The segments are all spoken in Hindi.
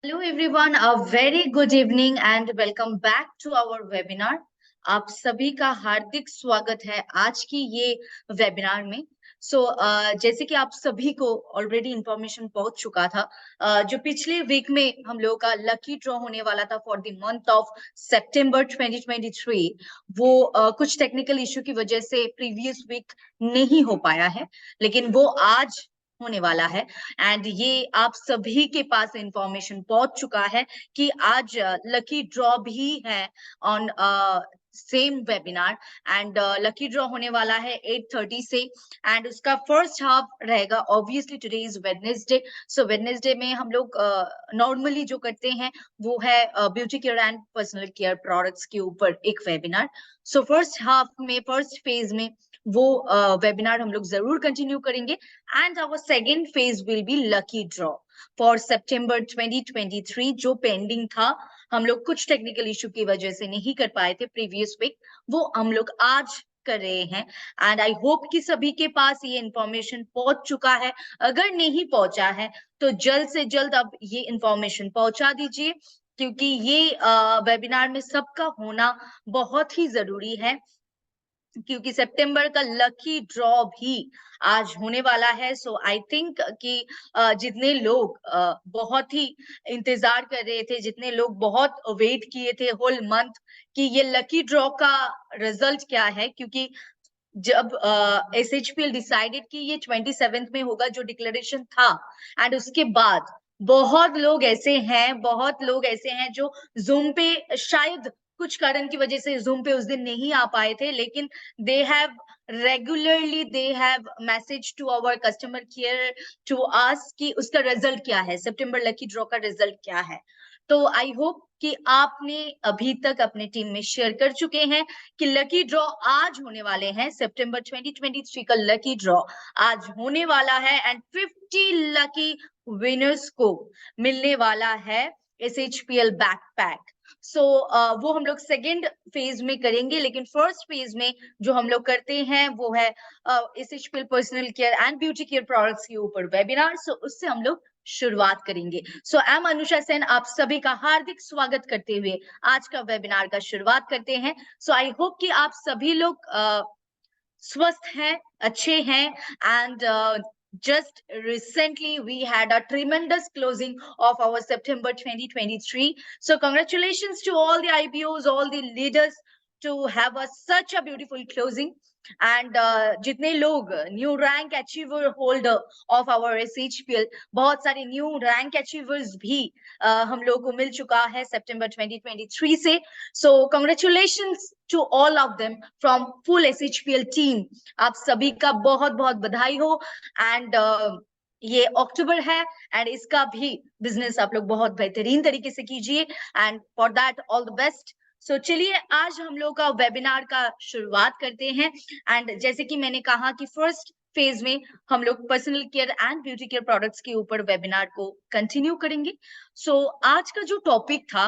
Hello everyone, a very good evening and welcome back to our webinar. आप सभी का हार्दिक स्वागत है आज की ये वेबिनार में। जैसे कि आप सभी को ऑलरेडी इंफॉर्मेशन पहुंच चुका था, जो पिछले वीक में हम लोगों का लकी ड्रॉ होने वाला था फॉर द मंथ ऑफ सितंबर 2023, वो कुछ टेक्निकल इश्यू की वजह से प्रीवियस वीक नहीं हो पाया है, लेकिन वो आज होने वाला है। एंड ये आप सभी के पास इंफॉर्मेशन पहुंच चुका है कि आज लकी ड्रॉ भी है on same webinar. And lucky draw होने वाला है 8:30 से, एंड उसका फर्स्ट हाफ रहेगा। Obviously today is Wednesday, so Wednesday में हम लोग नॉर्मली जो करते हैं वो है beauty care and personal care products के ऊपर एक वेबिनार। सो फर्स्ट हाफ में, फर्स्ट फेज में वो वेबिनार हम लोग जरूर कंटिन्यू करेंगे। And our second phase will be lucky draw for September 2023, जो पेंडिंग था, हम लोग कुछ टेक्निकल इशू की वजह से नहीं कर पाए थे प्रीवियस वीक, वो हम लोग आज कर रहे हैं। एंड आई होप कि सभी के पास ये इंफॉर्मेशन पहुंच चुका है। अगर नहीं पहुंचा है तो जल्द से जल्द अब ये इंफॉर्मेशन पहुंचा दीजिए, क्योंकि ये वेबिनार में सबका होना बहुत ही जरूरी है, क्योंकि सितंबर का लकी ड्रॉ भी आज होने वाला है। सो आई थिंक कि जितने लोग बहुत ही इंतजार कर रहे थे, जितने लोग बहुत वेट किए थे होल मंथ कि ये लकी ड्रॉ का रिजल्ट क्या है, क्योंकि जब SHPL डिसाइडेड कि ये 27th में होगा, जो डिक्लेरेशन था, एंड उसके बाद बहुत लोग ऐसे हैं जो जूम पे शायद कुछ कारण की वजह से जूम पे उस दिन नहीं आ पाए थे, लेकिन they have message to our customer care to ask कि उसका रिजल्ट क्या है, सितंबर लकी ड्रॉ का रिजल्ट क्या है। तो आई होप कि आपने अभी तक अपने टीम में शेयर कर चुके हैं कि लकी ड्रॉ आज होने वाले हैं। सितंबर 2023 का लकी ड्रॉ आज होने वाला है, एंड 50 लकी विनर्स को मिलने वाला है SHPL बैकपैक। वो हम लोग सेकेंड फेज में करेंगे, लेकिन फर्स्ट फेज में जो हम लोग करते हैं वो है SHPL personal care and beauty care products के ऊपर वेबिनार। उससे हम लोग शुरुआत करेंगे। आई एम अनुषा सेन, आप सभी का हार्दिक स्वागत करते हुए आज का वेबिनार का शुरुआत करते हैं। आई होप कि आप सभी लोग स्वस्थ हैं, अच्छे हैं, and just recently we had a tremendous closing of our September 2023. So congratulations to all the IPOs, all the leaders, to have such a beautiful closing. And जितने लोग new rank achiever holder of our SHPL, बहुत सारे न्यू रैंक अचीवर्स भी हम लोग को मिल चुका है सितंबर 2023 से। So congratulations to all of them from full SHPL team. आप सभी का बहुत बहुत बधाई हो। एंड ये अक्टूबर है, एंड इसका भी बिजनेस आप लोग बहुत बेहतरीन तरीके से कीजिए, and for that all the best. चलिए आज हम लोग का वेबिनार का शुरुआत करते हैं। एंड जैसे कि मैंने कहा कि फर्स्ट फेज में हम लोग personal care and beauty care products के ऊपर वेबिनार को कंटिन्यू करेंगे। आज का जो टॉपिक था,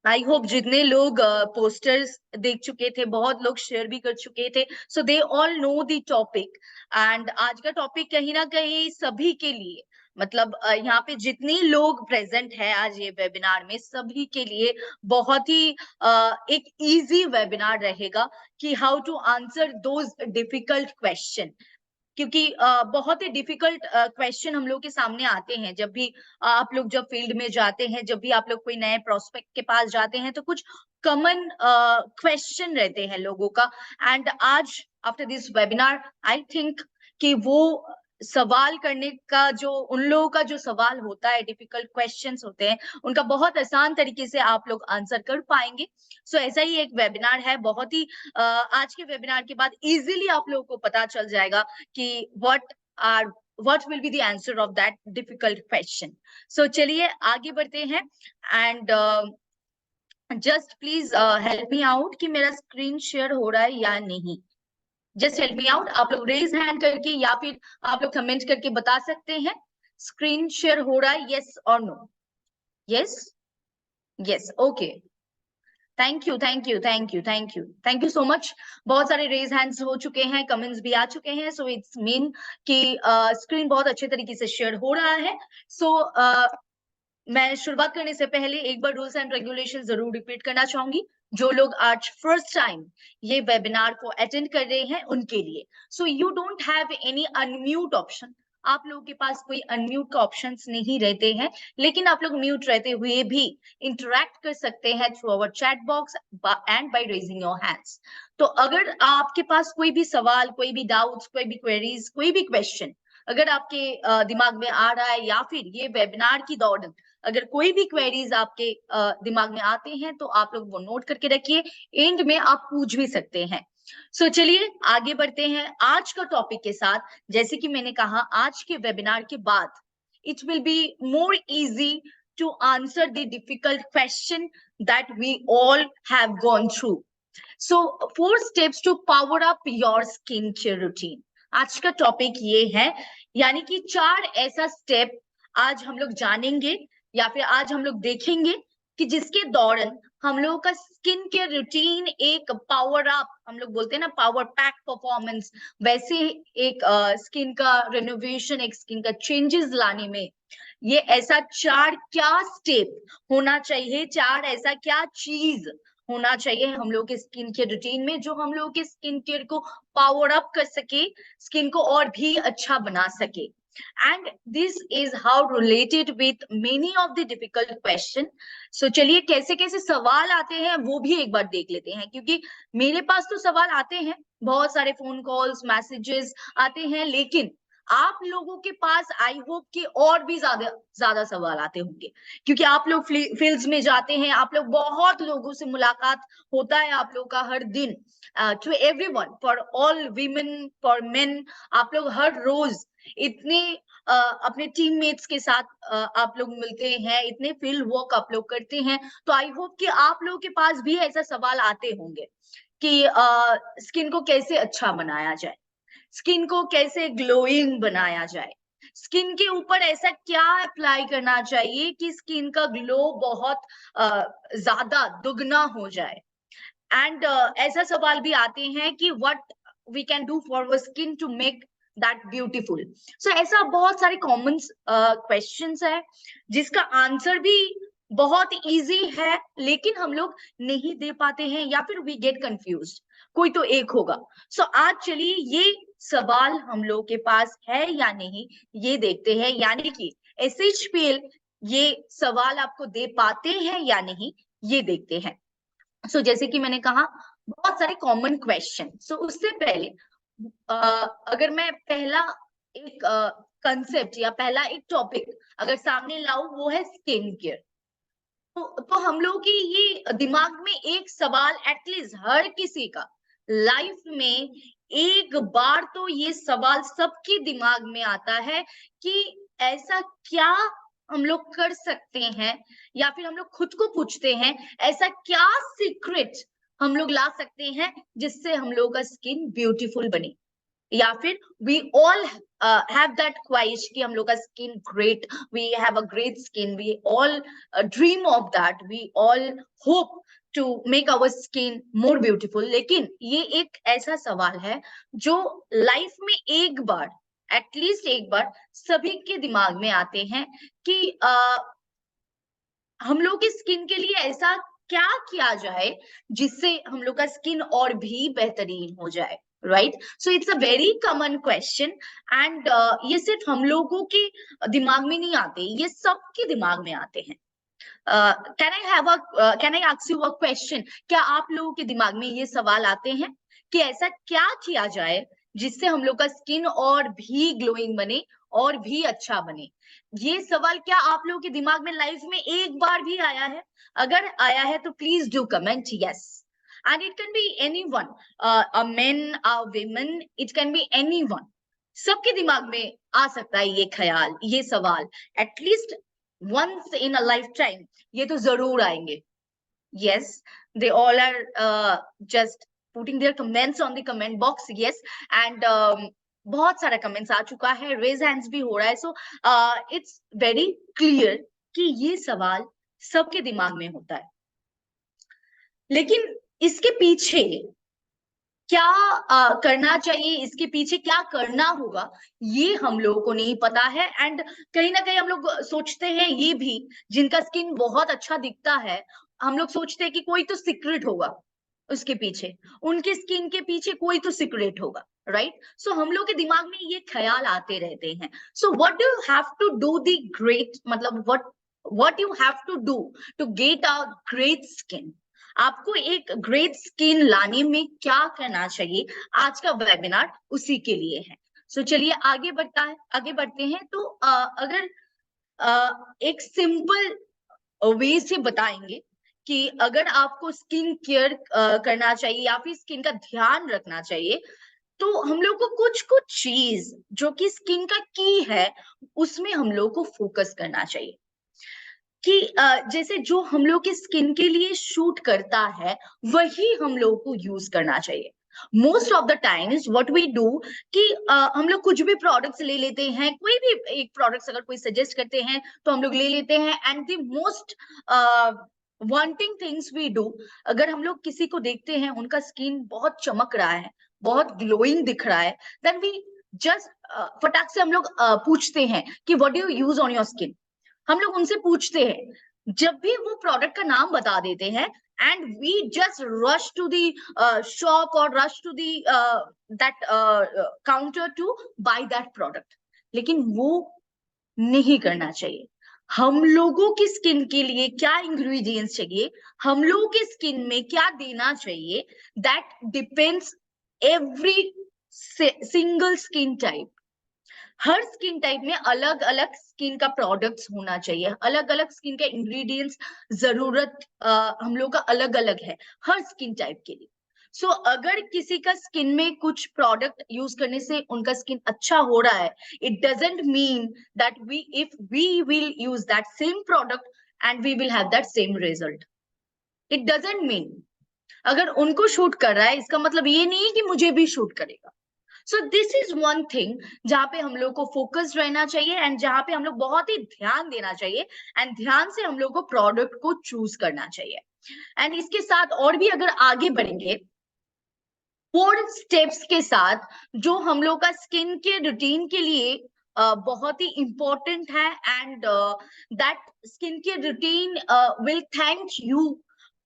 आई होप जितने लोग पोस्टर्स देख चुके थे, बहुत लोग शेयर भी कर चुके थे, so they all know the topic. And आज का टॉपिक कहीं ना कहीं सभी के लिए, मतलब यहाँ पे जितने लोग प्रेजेंट है आज ये वेबिनार में, सभी के लिए बहुत ही एक इजी वेबिनार रहेगा कि how to answer those difficult question. क्योंकि बहुत ही डिफिकल्ट क्वेश्चन हम लोग के सामने आते हैं जब भी आप लोग जब फील्ड में जाते हैं, जब भी आप लोग कोई नए प्रोस्पेक्ट के पास जाते हैं, तो कुछ कॉमन क्वेश्चन रहते हैं लोगों का। एंड आज after this webinar I think कि वो सवाल करने का, जो उन लोगों का जो सवाल होता है, डिफिकल्ट क्वेश्चंस होते हैं, उनका बहुत आसान तरीके से आप लोग आंसर कर पाएंगे। ऐसा ही एक वेबिनार है, बहुत ही आज के वेबिनार के बाद इजीली आप लोगों को पता चल जाएगा कि what will be the answer of that difficult question. चलिए आगे बढ़ते हैं। And just please help me out कि मेरा स्क्रीन शेयर हो रहा है या नहीं। जस्ट हेल्प मी आउट, आप लोग रेज हैंड करके या फिर आप लोग कमेंट करके बता सकते हैं स्क्रीन शेयर हो रहा है, यस और no. Yes, yes, okay, thank you, thank you, thank you, thank you, thank you so much. बहुत सारे रेज हैंड्स हो चुके हैं, कमेंट्स भी आ चुके हैं, सो इट्स मीन कि स्क्रीन बहुत अच्छे तरीके से शेयर हो रहा है। मैं शुरुआत करने से पहले एक बार रूल्स एंड रेगुलेशन जरूर रिपीट करना चाहूंगी। जो लोग आज फर्स्ट टाइम ये वेबिनार को अटेंड कर रहे हैं उनके लिए, so you don't have any unmute option. आप लोगों के पास कोई अनम्यूट का ऑप्शन नहीं रहते हैं, लेकिन आप लोग म्यूट रहते हुए भी इंटरेक्ट कर सकते हैं through our chat box and by raising your hands. तो अगर आपके पास कोई भी सवाल, कोई भी डाउट्स, कोई भी क्वेरीज, कोई भी क्वेश्चन अगर आपके दिमाग में आ रहा है, या फिर ये वेबिनार की दौरान अगर कोई भी क्वेरीज आपके दिमाग में आते हैं, तो आप लोग वो नोट करके रखिए, एंड में आप पूछ भी सकते हैं। सो चलिए आगे बढ़ते हैं आज का टॉपिक के साथ। जैसे कि मैंने कहा, आज के वेबिनार के बाद it will be more easy to answer the difficult question that we all have gone through. So 4 steps to power up your skin care routine, आज का टॉपिक ये है। यानी कि 4 ऐसा स्टेप आज हम लोग जानेंगे, या फिर आज हम लोग देखेंगे कि जिसके दौरान हम लोगों का स्किन केयर रूटीन एक पावर अप, हम लोग बोलते हैं ना पावर पैक परफॉर्मेंस, वैसे एक स्किन का रिनोवेशन, एक स्किन का चेंजेस लाने में ये ऐसा 4 क्या स्टेप होना चाहिए, 4 ऐसा क्या चीज होना चाहिए हम लोग के स्किन केयर रूटीन में, जो हम लोग के स्किन केयर को पावर अप कर सके, स्किन को और भी अच्छा बना सके। And this is how related with many of the difficult question. So चलिए कैसे कैसे सवाल आते हैं वो भी एक बार देख लेते हैं, क्योंकि मेरे पास तो सवाल आते हैं, बहुत सारे फोन कॉल्स, मैसेजेस आते हैं, लेकिन आप लोगों के पास आई होप कि और भी ज्यादा ज्यादा सवाल आते होंगे, क्योंकि आप लोग फील्ड्स में जाते हैं, आप लोग बहुत लोगों से मुलाकात होता है आप लोग का हर दिन। To everyone, for all women, for men, आप लोग हर रोज इतने अपने टीममेट्स के साथ आप लोग मिलते हैं, इतने फील्ड वर्क आप लोग करते हैं, तो आई होप कि आप लोगों के पास भी ऐसा सवाल आते होंगे कि स्किन को कैसे अच्छा बनाया जाए, स्किन को कैसे ग्लोइंग बनाया जाए, स्किन के ऊपर ऐसा क्या अप्लाई करना चाहिए कि स्किन का ग्लो बहुत ज्यादा दुगना हो जाए। एंड ऐसा सवाल भी आते हैं कि what we can do for our skin to make that beautiful. So ऐसा बहुत सारे कॉमन क्वेश्चंस है जिसका आंसर भी बहुत इजी है, लेकिन हम लोग नहीं दे पाते हैं, या फिर वी गेट कंफ्यूज्ड, कोई तो एक होगा। सो आज चलिए ये सवाल हम लोग के पास है या नहीं ये देखते हैं, यानी कि SHPL ये सवाल आपको दे पाते हैं या नहीं ये देखते हैं। सो जैसे कि मैंने कहा बहुत सारे कॉमन क्वेश्चन। सो उससे पहले अगर मैं पहला एक कंसेप्ट या पहला एक टॉपिक अगर सामने लाऊं, वो है स्किन केयर। तो हम लोग की ये दिमाग में एक सवाल एटलीस्ट हर किसी का लाइफ में एक बार तो ये सवाल सबके दिमाग में आता है कि ऐसा क्या हम लोग कर सकते हैं, या फिर हम लोग खुद को पूछते हैं ऐसा क्या सीक्रेट हम लोग ला सकते हैं जिससे हम लोग का स्किन ब्यूटीफुल बने, या फिर वी ऑल हैव दैट ख्वाहिश कि हम लोग का skin great, we have a great skin, we all dream of that, we all hope to make our skin more beautiful. लेकिन ये एक ऐसा सवाल है जो लाइफ में एक बार, एटलीस्ट एक बार सभी के दिमाग में आते हैं कि हम लोग की स्किन के लिए ऐसा क्या किया जाए जिससे हम लोग का स्किन और भी बेहतरीन हो जाए, right? So it's a very common question, and ये सिर्फ हम लोगों के दिमाग में नहीं आते, ये सबके दिमाग में आते हैं। Can I ask you a question? क्या आप लोगों के दिमाग में ये सवाल आते हैं कि ऐसा क्या किया जाए जिससे हम लोग का स्किन और भी ग्लोइंग बने और भी अच्छा बने? ये सवाल क्या आप लोगों के दिमाग में लाइफ में एक बार भी आया है? अगर आया है तो please do comment yes. And it can be anyone, a man, a woman, it can be anyone. सबके दिमाग में आ सकता है ये ख्याल, ये सवाल, at least once in a lifetime ये तो जरूर आएंगे। yes, they all are just putting their comments on the comment box, yes, and बहुत सारा कमेंट्स आ चुका है, रेज हैंड्स भी हो रहा है। सो इट्स वेरी क्लियर कि ये सवाल सबके दिमाग में होता है, लेकिन इसके पीछे क्या करना चाहिए, इसके पीछे क्या करना होगा, ये हम लोगों को नहीं पता है। एंड कहीं ना कहीं हम लोग सोचते हैं ये भी, जिनका स्किन बहुत अच्छा दिखता है, हम लोग सोचते हैं कि कोई तो सीक्रेट होगा उसके पीछे, उनके स्किन के पीछे कोई तो सीक्रेट होगा, राइट? सो हम लोग के दिमाग में ये ख्याल आते रहते हैं। So what do you have to do the great, मतलब what you have to do to get a great skin, आपको एक ग्रेट स्किन लाने में क्या करना चाहिए, आज का वेबिनार उसी के लिए है। सो चलिए आगे बढ़ते हैं। तो अगर एक सिंपल वे से बताएंगे कि अगर आपको स्किन केयर करना चाहिए या फिर स्किन का ध्यान रखना चाहिए, तो हम लोग को कुछ कुछ चीज जो कि स्किन का की है, उसमें हम लोग को फोकस करना चाहिए। कि जैसे जो हम लोग की स्किन के लिए शूट करता है, वही हम लोग को यूज करना चाहिए। Most of the times what we do कि हम लोग कुछ भी प्रोडक्ट्स ले लेते हैं, कोई भी एक प्रोडक्ट्स अगर कोई सजेस्ट करते हैं तो हम लोग ले लेते हैं। And the most wanting things we do, अगर हम लोग किसी को देखते हैं उनका स्किन बहुत चमक रहा है, बहुत ग्लोइंग दिख रहा है, देन वी जस्ट फटाक से हम लोग पूछते हैं कि what do you use on your skin. हम लोग उनसे पूछते हैं, जब भी वो प्रोडक्ट का नाम बता देते हैं, and we just rush to the shop और rush to the that counter to buy that product. लेकिन वो नहीं करना चाहिए। हम लोगों की स्किन के लिए क्या इंग्रेडिएंट्स चाहिए, हम लोगों के स्किन में क्या देना चाहिए, that depends every single skin type. Her skin type में अलग अलग स्किन का प्रोडक्ट्स होना चाहिए, अलग अलग स्किन के इंग्रेडिएंट्स जरूरत हम लोग का अलग अलग है हर स्किन टाइप के लिए। सो अगर किसी का स्किन में कुछ प्रोडक्ट यूज करने से उनका स्किन अच्छा हो रहा है, it doesn't mean that we if we will use that same product and we will have that same result. It doesn't mean अगर उनको शूट कर रहा है इसका मतलब ये नहीं है कि मुझे भी शूट करेगा। So this is one thing जहां पे हम लोग को फोकस्ड रहना चाहिए, एंड जहां पे हम लोग बहुत ही ध्यान देना चाहिए, एंड ध्यान से हम लोग को प्रोडक्ट को चूज करना चाहिए। एंड इसके साथ और भी अगर आगे बढ़ेंगे 4 स्टेप्स के साथ, जो हम लोग का स्किन के रूटीन के लिए बहुत ही इंपॉर्टेंट है, एंड दैट स्किन के routine will thank you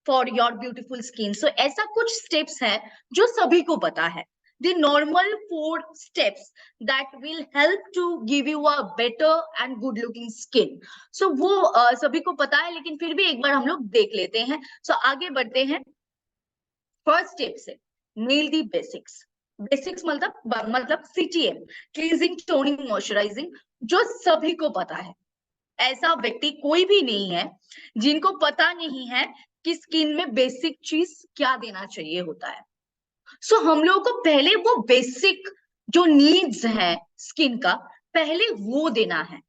for your beautiful skin. So ऐसा कुछ स्टेप्स है जो सभी को पता है, the normal 4 steps that will help to give you a better and good looking skin. So वो सभी को पता है, लेकिन फिर भी एक बार हम लोग देख लेते हैं। So आगे बढ़ते हैं। फर्स्ट स्टेप से नेल दी बेसिक्स। बेसिक्स मतलब CTM, क्लींजिंग टोनिंग मॉइस्चराइजिंग, जो सभी को पता है। ऐसा व्यक्ति कोई भी नहीं है जिनको पता नहीं है कि स्किन में बेसिक चीज क्या देना चाहिए होता है। सो हम लोगों को पहले वो बेसिक जो नीड्स है स्किन का, पहले वो देना है।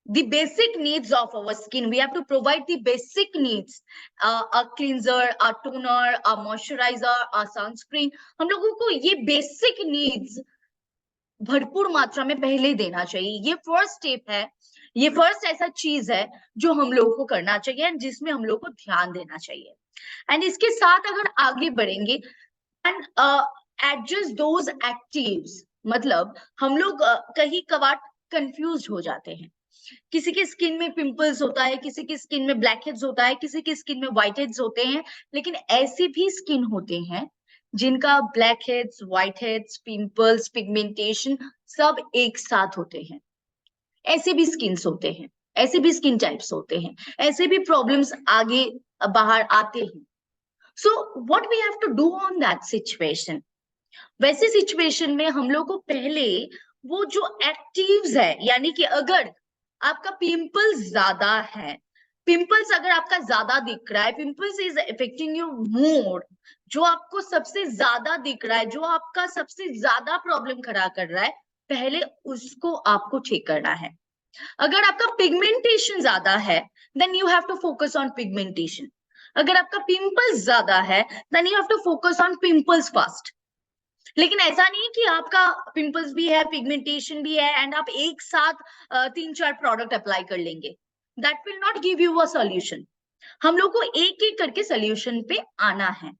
The basic needs of our skin, we have to provide the basic needs, a cleanser, a toner, a moisturizer, a sunscreen। हम लोगों को ये बेसिक नीड्स भरपूर मात्रा में पहले देना चाहिए। ये फर्स्ट स्टेप है, ये फर्स्ट ऐसा चीज है जो हम लोगों को करना चाहिए एंड जिसमें हम लोग को ध्यान देना चाहिए। एंड इसके साथ अगर आगे बढ़ेंगे, एंड एडजस्ट दोज एक्टिव्स, मतलब हम लोग कहीं कभार कंफ्यूज हो जाते हैं। किसी के स्किन में पिंपल्स होता है, किसी की स्किन में ब्लैक हेड्स होता है, किसी की स्किन में व्हाइट हेड्स होते हैं। लेकिन ऐसे भी स्किन होते हैं जिनका black heads, white heads, pimples, pigmentation सब एक साथ होते हैं। ऐसे भी स्किन्स होते हैं, ऐसे भी स्किन टाइप्स होते हैं, ऐसे भी प्रॉब्लम्स आगे बाहर आते हैं। So what we have to do on that situation, वैसे सिचुएशन में हम लोग को पहले वो जो एक्टिव्स है, यानी कि अगर आपका पिंपल्स ज्यादा है, पिंपल्स अगर आपका ज्यादा दिख रहा है, pimples is affecting you more, जो आपको सबसे ज्यादा दिख रहा है, जो आपका सबसे ज्यादा प्रॉब्लम खड़ा कर रहा है, पहले उसको आपको ठीक करना है। अगर आपका पिगमेंटेशन ज्यादा है, then you have to focus on pigmentation. अगर आपका पिंपल्स ज्यादा है, then you have to focus on pimples first. लेकिन ऐसा नहीं कि आपका पिंपल्स भी है, पिगमेंटेशन भी है, एंड आप एक साथ 3-4 प्रोडक्ट अप्लाई कर लेंगे, that will not give you a solution. हम लोग को एक एक करके सॉल्यूशन पे आना है।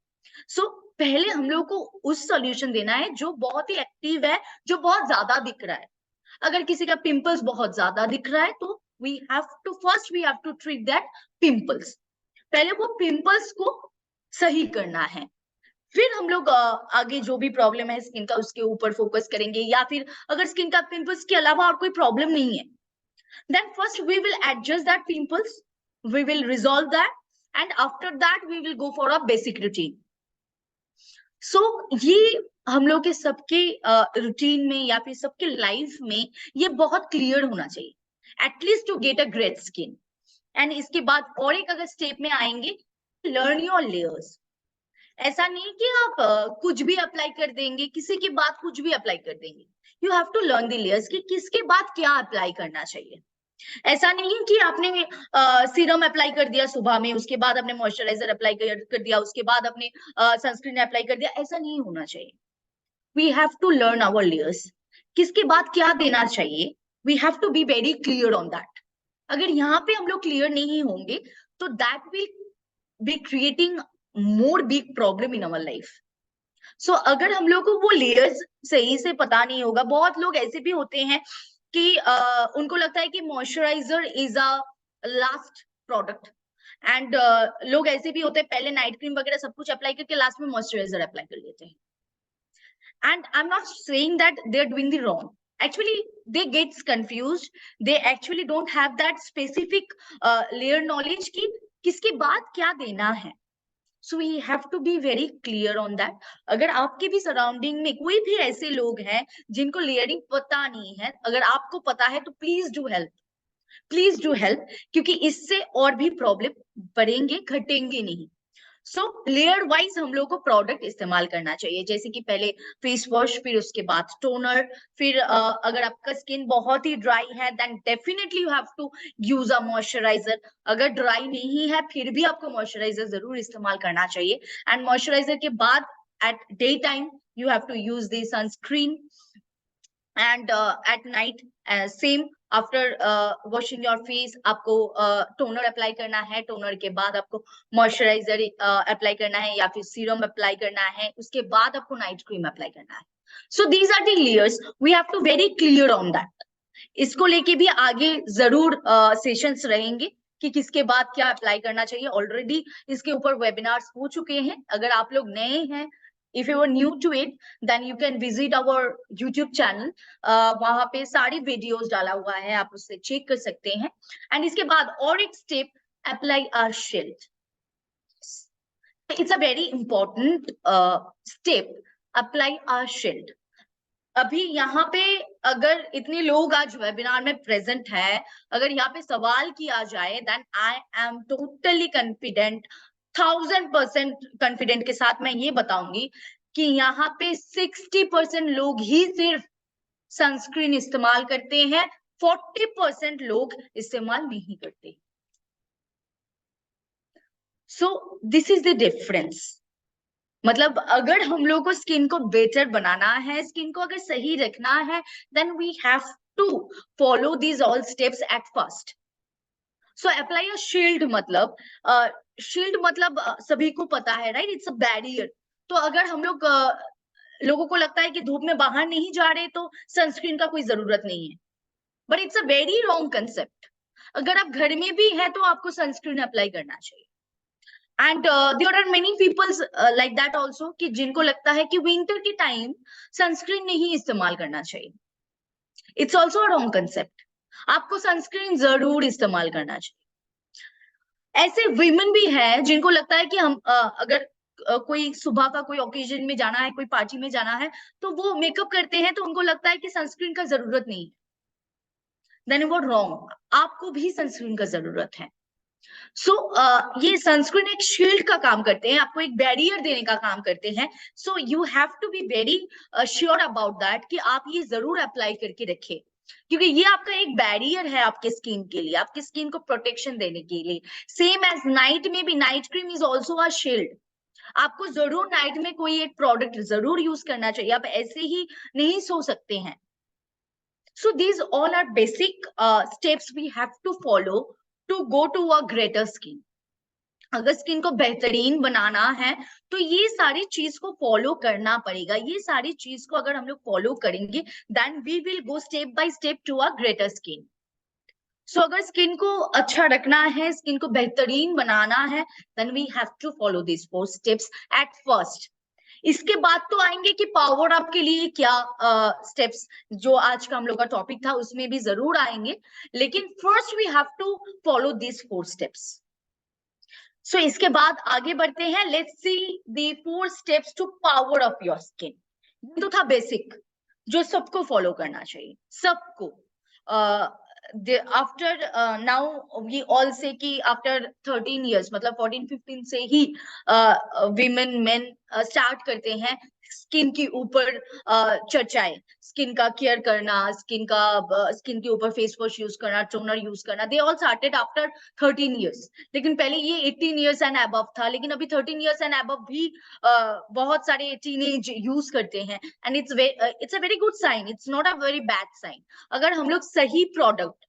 सो पहले हम लोग को उस सॉल्यूशन देना है जो बहुत ही एक्टिव है, जो बहुत ज्यादा दिख रहा है। अगर किसी का पिंपल्स बहुत ज्यादा दिख रहा है तो we have to treat that pimples. पहले वो पिंपल्स को सही करना है, फिर हम लोग आगे जो भी प्रॉब्लम है स्किन का उसके ऊपर फोकस करेंगे। या फिर अगर स्किन का पिंपल्स के अलावा और कोई प्रॉब्लम नहीं है, then first we will adjust that pimples, we will resolve that, and after that we will go for a basic routine. So ये हम लोग के सबके रूटीन में या फिर सबके लाइफ में ये बहुत क्लियर होना चाहिए, at least to get a great skin. And इसके बाद और एक अगर स्टेप में आएंगे, लर्न योर लेयर्स। ऐसा नहीं कि आप कुछ भी अप्लाई कर देंगे, किसी की बात कुछ भी अप्लाई कर देंगे। You have to learn the layers कि किसके बाद क्या अप्लाई करना चाहिए। ऐसा नहीं है कि आपने सीरम अप्लाई कर दिया सुबह में, उसके बाद आपने मॉइस्चराइजर अप्लाई कर दिया, उसके बाद आपने सनस्क्रीन अप्लाई कर दिया। ऐसा नहीं होना चाहिए। We have to learn our layers, किसके बाद क्या देना चाहिए। We have to be very clear on that. अगर यहाँ पे हम लोग क्लियर नहीं होंगे तो that will be creating more big problem in our life. So अगर हम लोग को वो लेयर्स सही से पता नहीं होगा, बहुत लोग ऐसे भी होते हैं कि उनको लगता है कि moisturiser is a last product, and लोग ऐसे भी होते हैं पहले नाइट क्रीम वगैरह सब कुछ अप्लाई करके लास्ट में मॉइस्चराइजर अप्लाई कर लेते हैं। And I am not saying that they are doing the wrong, actually they gets confused, they actually don't have that specific layer knowledge कि किसके बाद क्या देना है। So we have to be very clear on that. अगर आपके भी सराउंडिंग में कोई भी ऐसे लोग हैं जिनको लेयरिंग पता नहीं है, अगर आपको पता है तो please do help, please do help, क्योंकि इससे और भी प्रॉब्लम बढ़ेंगे, घटेंगे नहीं। सो लेयर वाइज हम लोग को प्रोडक्ट इस्तेमाल करना चाहिए, जैसे कि पहले फेस वॉश, फिर उसके बाद टोनर, फिर अगर आपका स्किन बहुत ही ड्राई है then definitely you have to use a moisturiser. अगर ड्राई नहीं है फिर भी आपको मॉइस्चराइजर जरूर इस्तेमाल करना चाहिए। एंड मॉइस्चराइजर के बाद at day time you have to use the sunscreen, and at night same after washing your face आपको टोनर अप्लाई करना है। टोनर के बाद आपको मॉइस्चराइजर अप्लाई करना है या फिर सीरम अप्लाई करना है, उसके बाद आपको नाइट क्रीम अप्लाई करना है। So these are the layers, we have to very clear on that. इसको लेके भी आगे जरूर सेशंस रहेंगे कि किसके बाद क्या अप्लाई करना चाहिए। ऑलरेडी इसके ऊपर वेबिनार्स हो चुके हैं। अगर आप लोग नए हैं, if you are new to it, then you can visit our YouTube channel. वहां पे सारी वीडियोस डाला हुआ है, आप उससे चेक कर सकते हैं। एंड इसके बाद और एक step, apply a shield. It's a very important step, apply a shield. अभी यहाँ पे अगर इतने लोग आज वेबिनार में प्रेजेंट है, अगर यहाँ पे सवाल किया जाए then I am totally confident, 1000% confident के साथ मैं ये बताऊंगी कि यहाँ पे 60% लोग ही सिर्फ सनस्क्रीन इस्तेमाल करते हैं, 40% लोग इस्तेमाल नहीं करते। So this is the difference. मतलब अगर हम लोग को स्किन को बेटर बनाना है, स्किन को अगर सही रखना है, then we have to follow these all steps at first. So apply a shield मतलब सभी को पता है, राइट? It's a barrier. तो अगर हम लोग लोगों को लगता है कि धूप में बाहर नहीं जा रहे तो सनस्क्रीन का कोई जरूरत नहीं है, but it's a very wrong concept. अगर आप घर में भी है तो आपको सनस्क्रीन अप्लाई करना चाहिए। And there are many peoples like that also कि जिनको लगता है कि विंटर के टाइम सनस्क्रीन नहीं इस्तेमाल करना चाहिए। It's also a wrong concept, आपको सनस्क्रीन जरूर इस्तेमाल करना चाहिए। ऐसे विमेन भी है जिनको लगता है कि हम अगर कोई सुबह का कोई ओकेजन में जाना है, कोई पार्टी में जाना है, तो वो मेकअप करते हैं तो उनको लगता है कि सनस्क्रीन का जरूरत नहीं है। देन वो रॉन्ग, आपको भी सनस्क्रीन का जरूरत है। सो ये सनस्क्रीन एक शील्ड का काम करते हैं, आपको एक बैरियर देने का काम करते हैं। So you have to be very sure about that कि आप ये जरूर अप्लाई करके रखें, क्योंकि ये आपका एक बैरियर है आपके स्किन के लिए, आपके स्किन को प्रोटेक्शन देने के लिए। सेम एज नाइट में भी night cream is also a shield. आपको जरूर नाइट में कोई एक प्रोडक्ट जरूर यूज करना चाहिए, आप ऐसे ही नहीं सो सकते हैं। So these all are basic steps we have to follow to go to a greater skin. अगर स्किन को बेहतरीन बनाना है तो ये सारी चीज को फॉलो करना पड़ेगा। ये सारी चीज को अगर हम लोग फॉलो करेंगे then we will go step by step to a greater skin. So अगर स्किन को अच्छा रखना है, स्किन को बेहतरीन बनाना है, then we have to follow this 4 steps at first. इसके बाद तो आएंगे कि पावर अप के लिए क्या स्टेप्स, जो आज का हम लोग का टॉपिक था उसमें भी जरूर आएंगे, लेकिन first we have to follow this 4 steps. So इसके बाद आगे बढ़ते हैं। Let's see the 4 steps to power up your skin. ये तो था बेसिक जो सबको फॉलो करना चाहिए, सबको। आफ्टर नाउ वी ऑल से कि आफ्टर 13 इयर्स मतलब 14-15 से ही विमेन मेन स्टार्ट करते हैं स्किन के ऊपर चर्चाएं, स्किन का केयर करना, स्किन के ऊपर फेस वॉश यूज करना, टोनर यूज करना। They all started after 13 years. लेकिन पहले ये 18 इयर्स एंड अबव था, लेकिन अभी 13 इयर्स एंड अबव भी बहुत सारे टीनेज यूज करते हैं and it's a very good sign, it's not a very bad sign. अगर हम लोग सही प्रोडक्ट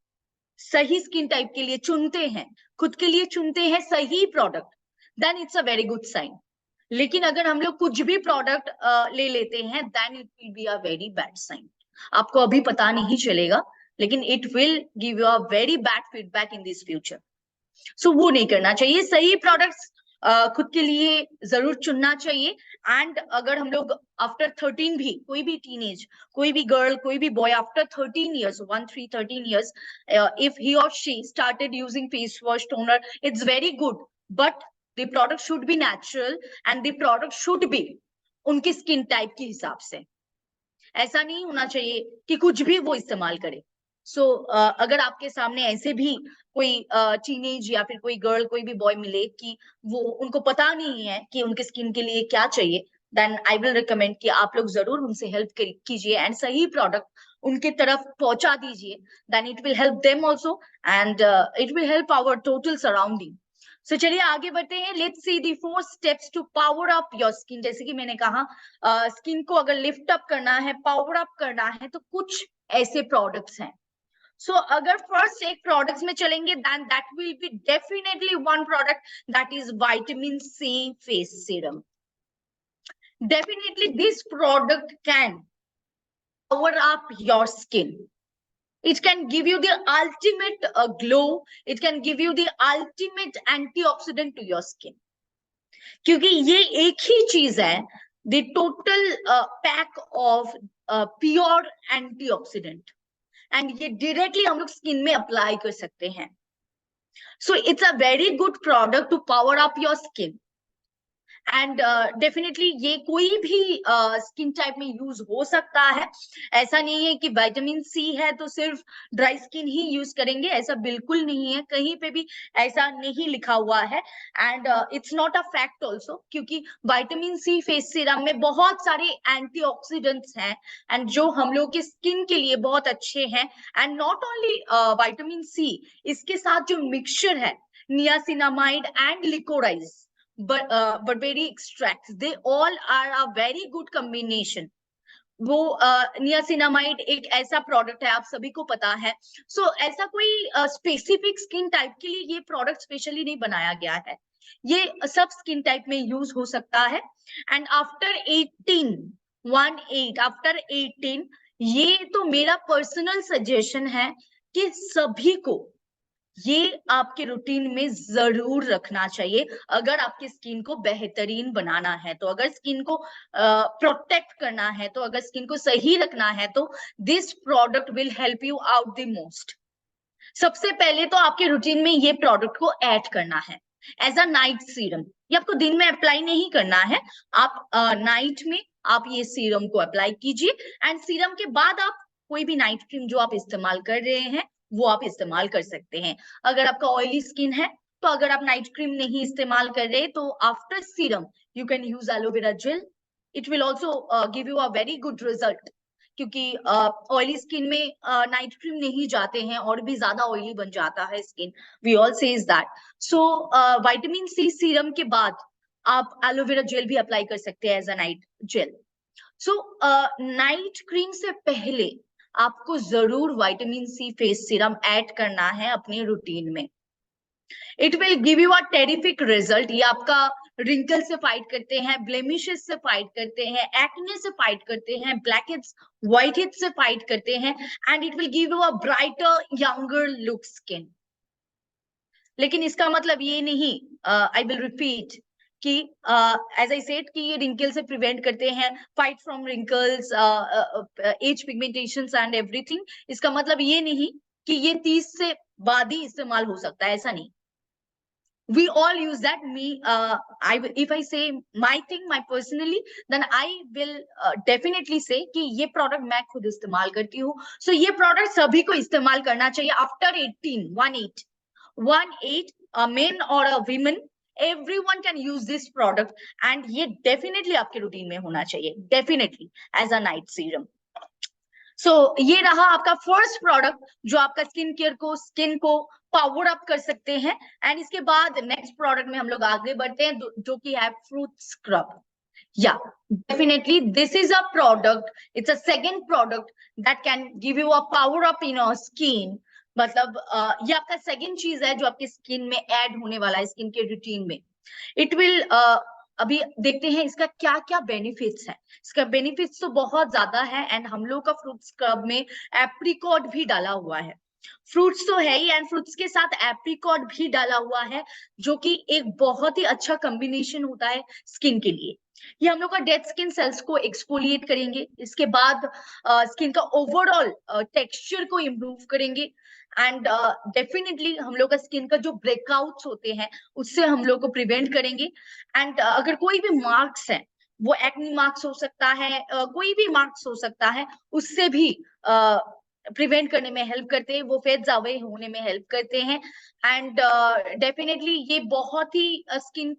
सही स्किन टाइप के लिए चुनते हैं, खुद के लिए चुनते हैं सही product, then it's a very good sign. लेकिन अगर हम लोग कुछ भी प्रोडक्ट ले लेते हैं then it will be a very bad sign. आपको अभी पता नहीं चलेगा, लेकिन it will give you a very bad feedback in this future. So वो नहीं करना चाहिए। सही प्रोडक्ट्स खुद के लिए जरूर चुनना चाहिए। एंड अगर हम लोग आफ्टर 13 भी, कोई भी टीनेज, कोई भी गर्ल, कोई भी boy after 13 years 13 years if he और she started using face wash toner, it's very good, but the product should be natural and the product should be उनकी स्किन टाइप के हिसाब से। ऐसा नहीं होना चाहिए कि कुछ भी वो इस्तेमाल करे। सो अगर आपके सामने ऐसे भी कोई टीनेज या फिर कोई गर्ल, कोई भी बॉय मिले कि वो उनको पता नहीं है कि उनके स्किन के लिए क्या चाहिए, देन आई विल रिकमेंड कि आप लोग जरूर उनसे हेल्प कीजिए एंड सही प्रोडक्ट उनके तरफ पहुंचा दीजिए। Then it will help them also and it will help our total surrounding. So चलिए आगे बढ़ते हैं। Let's see the 4 steps to power up your skin. जैसे कि मैंने कहा, स्किन को अगर लिफ्ट अप करना है, पावर अप करना है, तो कुछ ऐसे प्रोडक्ट्स हैं। सो अगर फर्स्ट एक प्रोडक्ट्स में चलेंगे then that will be definitely one product, that is vitamin C face serum. Definitely this product can power up your skin. It can give you the ultimate glow. It can give you the ultimate antioxidant to your skin. क्योंकि ये एक ही चीज है, the total pack of pure antioxidant, and ये directly हम लोग स्किन में अप्लाई कर सकते हैं. So it's a very good product to power up your skin. And definitely ये कोई भी स्किन टाइप में यूज हो सकता है। ऐसा नहीं है कि विटामिन सी है तो सिर्फ ड्राई स्किन ही यूज करेंगे, ऐसा बिल्कुल नहीं है, कहीं पे भी ऐसा नहीं लिखा हुआ है। And it's not a fact also, क्योंकि विटामिन सी फेस सीरम में बहुत सारे एंटीऑक्सीडेंट्स हैं एंड जो हम लोग के स्किन के लिए बहुत अच्छे हैं। And not only vitamin C, इसके साथ जो मिक्सचर है niacinamide and liquorice, barberry extracts, they all are a very good combination. वो नियासिनामाइड एक ऐसा प्रोडक्ट है, आप सभी को पता है। सो ऐसा कोई स्पेसिफिक स्किन टाइप के लिए ये प्रोडक्ट स्पेशली नहीं बनाया गया है, ये सब स्किन टाइप में यूज हो सकता है। एंड आफ्टर 18 ये तो मेरा पर्सनल सजेशन है कि सभी को ये आपके रूटीन में जरूर रखना चाहिए अगर आपकी स्किन को बेहतरीन बनाना है। तो अगर स्किन को प्रोटेक्ट करना है, तो अगर स्किन को सही रखना है, तो this product will help you out the most. सबसे पहले तो आपके रूटीन में ये प्रोडक्ट को ऐड करना है एज अ नाइट सीरम। ये आपको दिन में अप्लाई नहीं करना है, आप नाइट में आप ये सीरम को अप्लाई कीजिए। एंड सीरम के बाद आप कोई भी नाइट क्रीम जो आप इस्तेमाल कर रहे हैं वो आप इस्तेमाल कर सकते हैं। अगर आपका ऑयली स्किन है तो अगर आप नाइट क्रीम नहीं इस्तेमाल कर रहे तो after serum you can use aloe vera gel. It will also give you a very good result, क्योंकि ऑयली स्किन में नाइट क्रीम नहीं जाते हैं और भी ज्यादा ऑयली बन जाता है skin, we all says that. So vitamin C serum के बाद आप एलोवेरा जेल भी अप्लाई कर सकते हैं as a night gel. So night cream से पहले आपको जरूर vitamin C face serum add करना है अपने रूटीन में। It will give you a terrific result. ये आपका रिंकल से फाइट करते हैं, ब्लेमिशेस से फाइट करते हैं, एक्ने से फाइट करते हैं, ब्लैक हेड्स, व्हाइट हेड्स से फाइट करते हैं, and it will give you a brighter younger look skin. लेकिन इसका मतलब ये नहीं, आई विल रिपीट कि एज आई सेड कि ये रिंकल से प्रिवेंट करते हैं, fight from wrinkles, as pigmentations and everything. इसका मतलब ये नहीं कि ये 30 से बाद ही इस्तेमाल हो सकता है, ऐसा नहीं। We all use that. If I say my thing, my personally, then I will definitely say कि ये प्रोडक्ट मैं खुद इस्तेमाल करती हूँ। So ये प्रोडक्ट सभी को इस्तेमाल करना चाहिए after 18, 18, a man or a woman, everyone can use this product, and ये definitely आपके रूटीन में होना चाहिए, definitely as a night serum. सो ये रहा आपका फर्स्ट प्रोडक्ट जो आपका स्किन को पावर अप कर सकते हैं। एंड इसके बाद नेक्स्ट प्रोडक्ट में हम लोग आगे बढ़ते हैं जो कि है फ्रूट स्क्रब। या definitely this is a product, it's a second product that can give you a power up in your skin. मतलब ये आपका सेकंड चीज है जो आपकी स्किन में ऐड होने वाला है स्किन के रूटीन में। इट विल अभी देखते हैं इसका क्या क्या बेनिफिट्स है। इसका बेनिफिट्स तो बहुत ज्यादा है, एंड हम लोग का फ्रूट स्क्रब में एप्रिकॉट भी डाला हुआ है। फ्रूट्स तो है ही, एंड फ्रूट्स के साथ एप्रिकॉट भी डाला हुआ है, जो कि एक बहुत ही अच्छा कॉम्बिनेशन होता है स्किन के लिए। ये हम लोग का डेड स्किन सेल्स को एक्सफोलिएट करेंगे, इसके बाद स्किन का ओवरऑल टेक्सचर को इम्प्रूव करेंगे, एंड डेफिनेटली हम लोग का स्किन का जो ब्रेकआउट्स होते हैं उससे हम लोग को प्रिवेंट करेंगे। एंड अगर कोई भी मार्क्स है, वो एक्नी मार्क्स हो सकता है, कोई भी मार्क्स हो सकता है, उससे भी प्रिवेंट करने में हेल्प करते हैं, वो फेड्स अवे होने में हेल्प करते हैं। एंड डेफिनेटली ये बहुत ही स्किन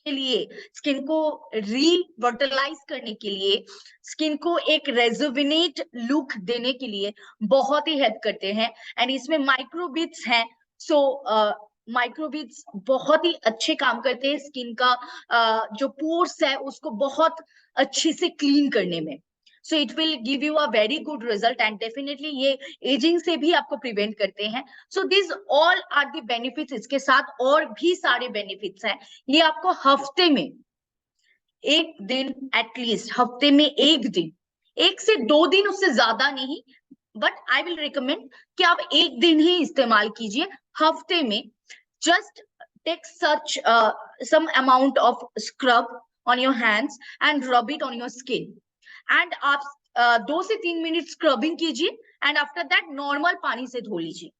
के लिए, स्किन को रिवर्टलाइज करने के लिए, स्किन को एक रेजुविनेट लुक देने के लिए बहुत ही हेल्प करते हैं। एंड इसमें माइक्रोबिट्स हैं, सो माइक्रोबिट्स बहुत ही अच्छे काम करते हैं स्किन का जो पोर्स है उसको बहुत अच्छे से क्लीन करने में। So it will give you a very good result, and definitely ये एजिंग से भी आपको प्रिवेंट करते हैं। So this all are the benefits. इसके साथ और भी सारे बेनिफिट्स हैं। ये आपको हफ्ते में एक दिन, एटलीस्ट हफ्ते में एक दिन, 1 से 2 दिन, उससे ज्यादा नहीं, बट आई विल रिकमेंड कि आप एक दिन ही इस्तेमाल कीजिए हफ्ते में। Just take such some amount of scrub on your hands and rub it on your skin, and आप 2 से 3 मिनट स्क्रबिंग कीजिए, एंड आफ्टर दैट नॉर्मल पानी से धो लीजिए।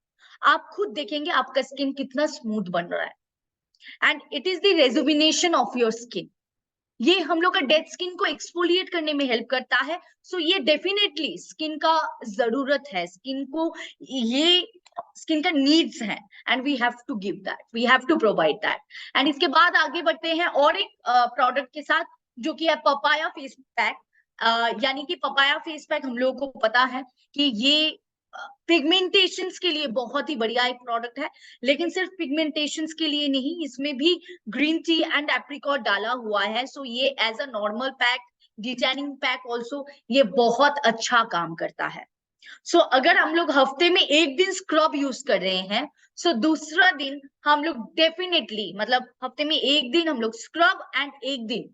आप खुद देखेंगे आपका स्किन कितना स्मूथ बन रहा है, and it is the rejuvenation of your skin. ये हम लोग का डेड स्किन को एक्सफोलिएट करने में हेल्प करता है। सो ये डेफिनेटली स्किन का जरूरत है, स्किन को ये स्किन का नीड्स है, and we have to give that, we have to provide that. And इसके बाद आगे बढ़ते हैं और एक प्रोडक्ट के साथ जो कि है पपाया फेस पैक। यानी कि पपाया फेस पैक हम लोगों को पता है कि ये पिगमेंटेशंस के लिए बहुत ही बढ़िया एक प्रोडक्ट है, लेकिन सिर्फ पिगमेंटेशंस के लिए नहीं, इसमें भी ग्रीन टी एंड एप्रिकॉट डाला हुआ है। सो ये as a normal pack, detanning pack also, ये बहुत अच्छा काम करता है। सो अगर हम लोग हफ्ते में एक दिन स्क्रब यूज कर रहे हैं, सो दूसरा दिन हम लोग डेफिनेटली, मतलब हफ्ते में एक दिन हम लोग स्क्रब एंड एक दिन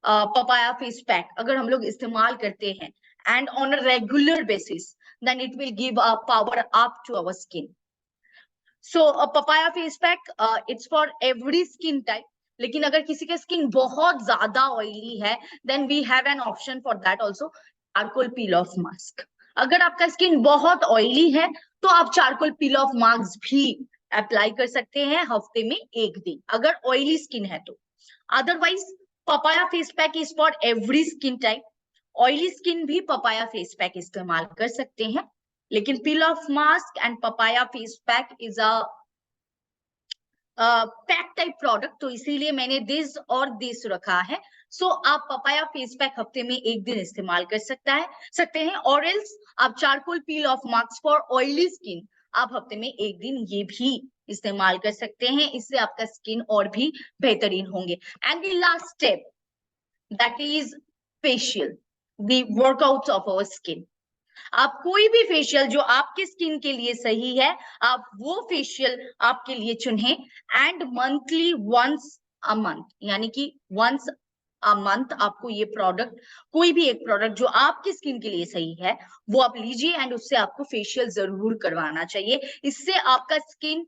पपाया फेस पैक अगर हम लोग इस्तेमाल करते हैं, and on a regular basis, then it will give a power up to our skin. So a papaya face pack, it's for every skin type. लेकिन अगर किसी का स्किन बहुत ज्यादा ऑयली है, then we have an option for that also, charcoal peel off mask. अगर आपका स्किन बहुत ऑयली है तो आप चारकोल पील ऑफ मास्क भी अप्लाई कर सकते हैं हफ्ते में एक दिन, अगर ऑयली स्किन है तो। Otherwise papaya face pack is for every skin type. Oily skin भी पपाया फेस पैक इस्तेमाल कर सकते हैं, लेकिन पील of mask and papaya face pack is a pack type product, तो इसीलिए मैंने दिस और दिस रखा है। सो आप पपाया फेस पैक हफ्ते में एक दिन इस्तेमाल कर सकते हैं, और एल्स आप charcoal peel of mask for oily skin आप हफ्ते में एक दिन ये भी इस्तेमाल कर सकते हैं। इससे आपका स्किन और भी बेहतरीन होंगे। And the last step, that is facial, the workouts of our skin. आप कोई भी फेशियल जो आपके स्किन के लिए सही है, आप वो फेशियल आपके लिए चुनें। And monthly once a month, यानी कि वंस अ मंथ आपको ये प्रोडक्ट, कोई भी एक प्रोडक्ट जो आपकी स्किन के लिए सही है वो आप लीजिए, एंड उससे आपको फेशियल जरूर करवाना चाहिए। इससे आपका स्किन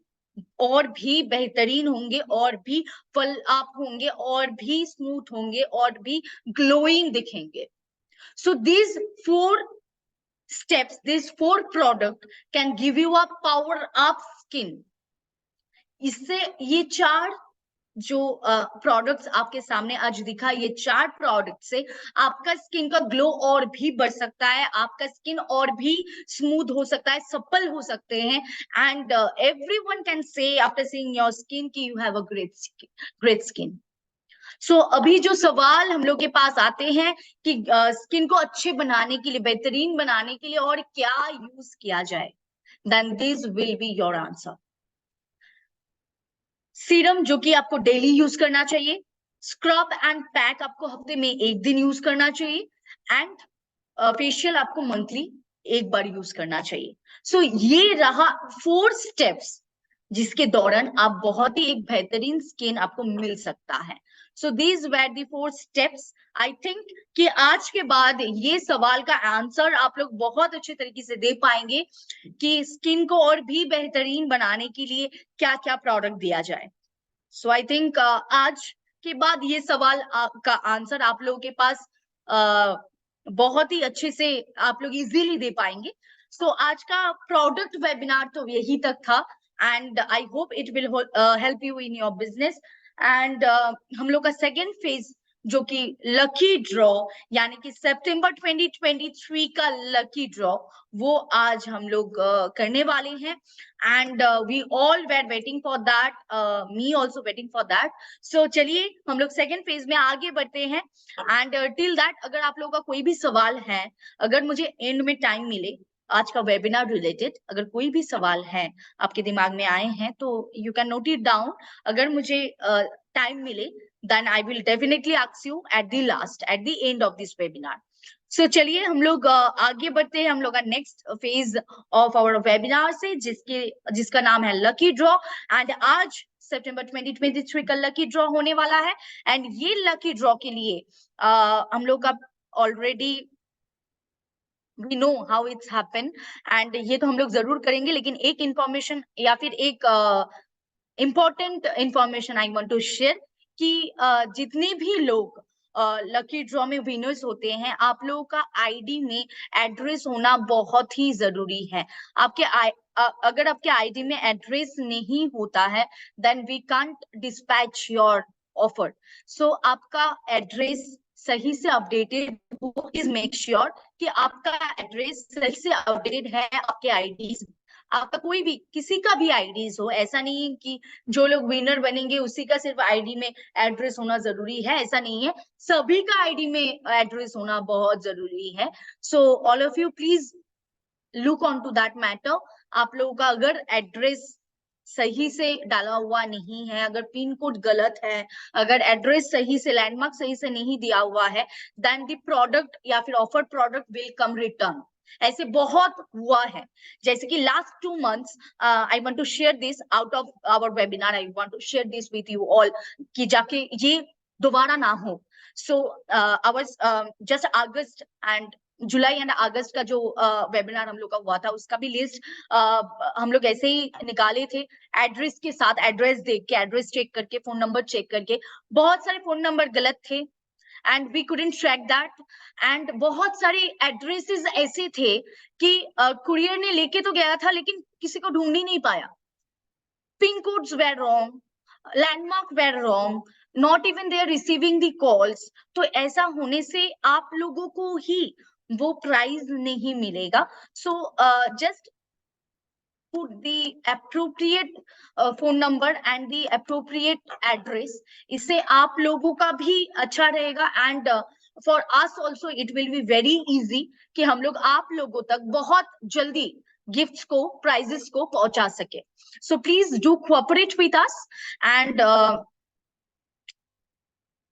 और भी बेहतरीन होंगे, और भी फल आप होंगे, और भी स्मूथ होंगे, और भी ग्लोइंग दिखेंगे। सो these 4 steps, these 4 product can give you a power up skin. इससे ये 4 जो प्रोडक्ट्स आपके सामने आज दिखा, ये 4 प्रोडक्ट से आपका स्किन का ग्लो और भी बढ़ सकता है, आपका स्किन और भी स्मूथ हो सकता है, सप्पल हो सकते हैं। And everyone can say after seeing your skin कि you have a great skin. So अभी जो सवाल हम लोग के पास आते हैं कि स्किन को अच्छे बनाने के लिए, बेहतरीन बनाने के लिए और क्या यूज किया जाए, then this will be your answer. Serum जो कि आपको डेली यूज करना चाहिए, स्क्रब एंड पैक आपको हफ्ते में 1 दिन यूज करना चाहिए, एंड फेशियल आपको मंथली 1 बार यूज करना चाहिए। सो ये रहा 4 स्टेप्स जिसके दौरान आप बहुत ही एक बेहतरीन स्किन आपको मिल सकता है। So these where the 4 steps. I think कि आज के बाद ये सवाल का आंसर आप लोग बहुत अच्छे तरीके से दे पाएंगे कि स्किन को और भी बेहतरीन बनाने के लिए क्या क्या प्रोडक्ट दिया जाए। सो आई थिंक आज के बाद ये सवाल का आंसर आप लोगों के पास बहुत ही अच्छे से आप लोग इजीली दे पाएंगे। सो आज का प्रोडक्ट वेबिनार तो यही तक था, and I hope it will help you in your business. And हम लोग का सेकेंड फेज जो कि लकी ड्रॉ, यानी कि सितंबर 2023 का लकी ड्रॉ, वो आज हम लोग करने वाले हैं। And we all were waiting for that, me also waiting for that. So चलिए हम लोग सेकेंड फेज में आगे बढ़ते हैं। एंड टिल दैट अगर आप लोगों का कोई भी सवाल है, अगर मुझे एंड में टाइम मिले आज का वेबिनार रिलेटेड, अगर कोई भी सवाल है आपके दिमाग में आए हैं तो you can note it down. अगर मुझे टाइम मिले then I will definitely ask you at the last, at the end of this webinar. So चलिए हम लोग आगे बढ़ते हैं हम लोग का next phase of our webinar से, जिसका नाम है लकी ड्रॉ। एंड आज सितंबर 2023 का लकी ड्रॉ होने वाला है। एंड ये लकी ड्रॉ के लिए हम लोग का already we know how it's happen, and ये तो हम लोग जरूर करेंगे, लेकिन एक इंफॉर्मेशन या फिर एक important information I want to share कि जितने भी लोग लकी ड्रॉ में विनर्स होते हैं, आप लोगों का आईडी में एड्रेस होना बहुत ही जरूरी है। अगर आपके आईडी में एड्रेस नहीं होता है then we can't dispatch your offer. So आपका एड्रेस सही से अपडेटेड हो, प्लीज मेक श्योर कि आपका एड्रेस सही से अपडेटेड है आपके आईडीज। आपका कोई भी किसी का भी आईडीज हो, ऐसा नहीं है कि जो लोग विनर बनेंगे उसी का सिर्फ आईडी में एड्रेस होना जरूरी है, ऐसा नहीं है, सभी का आईडी में एड्रेस होना बहुत जरूरी है। So all of you please look on to that matter. आप लोगों का अगर एड्रेस सही से डाला हुआ नहीं है, अगर पिन कोड गलत है, अगर एड्रेस सही से, लैंडमार्क सही से नहीं दिया हुआ है, देन द प्रोडक्ट या फिर offer product will come return. ऐसे बहुत हुआ है, जैसे कि last 2 months I want to share this out of our webinar, I want to share this with you all कि जाके ये दोबारा ना हो। So our just August and July and August का जो वेबिनार हम लोग का हुआ था, उसका भी लिस्ट हम लोग ऐसे ही निकाले थे, एड्रेस के साथ, एड्रेस देख के, एड्रेस चेक करके, फोन नंबर चेक करके। बहुत सारे फोन नंबर गलत थे and we couldn't track that, and बहुत सारे एड्रेसेस ऐसे थे कि कुरियर ने लेके तो गया था लेकिन किसी को ढूंढ ही नहीं पाया। Pin codes were wrong, landmark were wrong, not even they are receiving the calls. तो ऐसा होने से आप लोगों को ही वो प्राइज नहीं मिलेगा। So just put the appropriate phone number and the appropriate address, इससे आप लोगों का भी अच्छा रहेगा, and for us also it will be very easy कि हम लोग आप लोगों तक बहुत जल्दी गिफ्ट्स को, प्राइजेस को पहुंचा सके। So please do cooperate with us and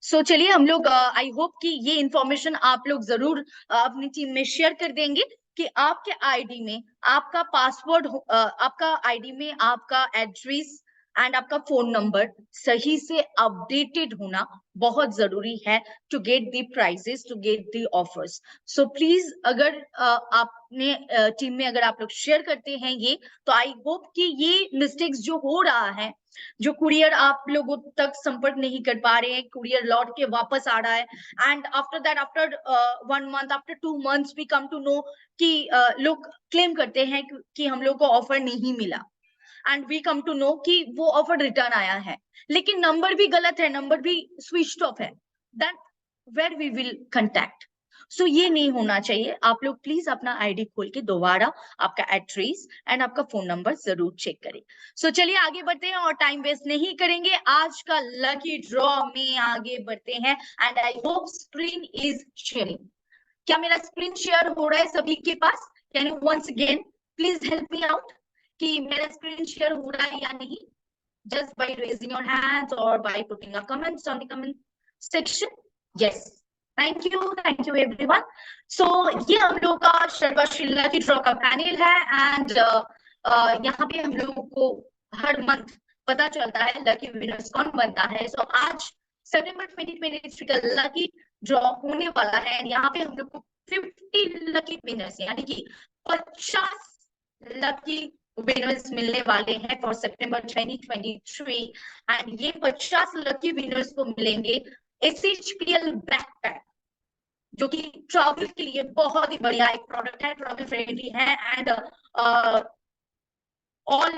सो चलिए हम लोग आई होप कि ये इंफॉर्मेशन आप लोग जरूर अपनी टीम में शेयर कर देंगे। कि आपके आईडी में आपका पासवर्ड, आपका आईडी में आपका एड्रेस एंड आपका फोन नंबर सही से अपडेटेड होना बहुत जरूरी है to get the prizes, to get the offers. So please, अगर आपने टीम में अगर आप लोग शेयर करते हैं ये, तो आई होप कि ये मिस्टेक्स जो हो रहा है, जो कुरियर आप लोगों तक संपर्क नहीं कर पा रहे हैं, कुरियर लौट के वापस आ रहा है, and after that, after 1 month, after 2 months we come to know कि लोग क्लेम करते हैं कि हम लोग को ऑफर नहीं मिला, and we come to know कि वो ऑफर रिटर्न आया है, लेकिन नंबर भी गलत है, नंबर भी स्विच ऑफ है, that where we will contact. So ये नहीं होना चाहिए। आप लोग प्लीज अपना आईडी खोल के दोबारा आपका एड्रेस एंड आपका फोन नंबर जरूर चेक करें। सो चलिए आगे बढ़ते हैं और टाइम वेस्ट नहीं करेंगे, आज का लकी ड्रॉ में आगे बढ़ते हैं, and I hope screen is sharing. क्या मेरा स्क्रीन शेयर हो रहा है सभी के पास? Can you once again please help me out कि मेरा स्क्रीन शेयर हो रहा है या नहीं, just by raising your hands or by putting a comments on the comment section. Yes, thank you everyone. So ये हम लोग का सर्वशिला की ड्रॉ का पैनल है, एंड यहाँ पे हम लोगों को हर मंथ पता चलता है लकी विनर्स कौन बनता है। सो आज सितंबर 2023 का लकी ड्रॉ होने वाला है, यहाँ पे हम लोग को 50 लकी विनर्स यानी कि 50 लकी विनर्स मिलने वाले हैं फॉर सितंबर 2023, एंड ये 50 लकी विनर्स को मिलेंगे SHPL बैकपैक, जो कि ट्रैवल के लिए बहुत ही बढ़िया एक प्रोडक्ट है, ट्रैवल फ्रेंडली है, and all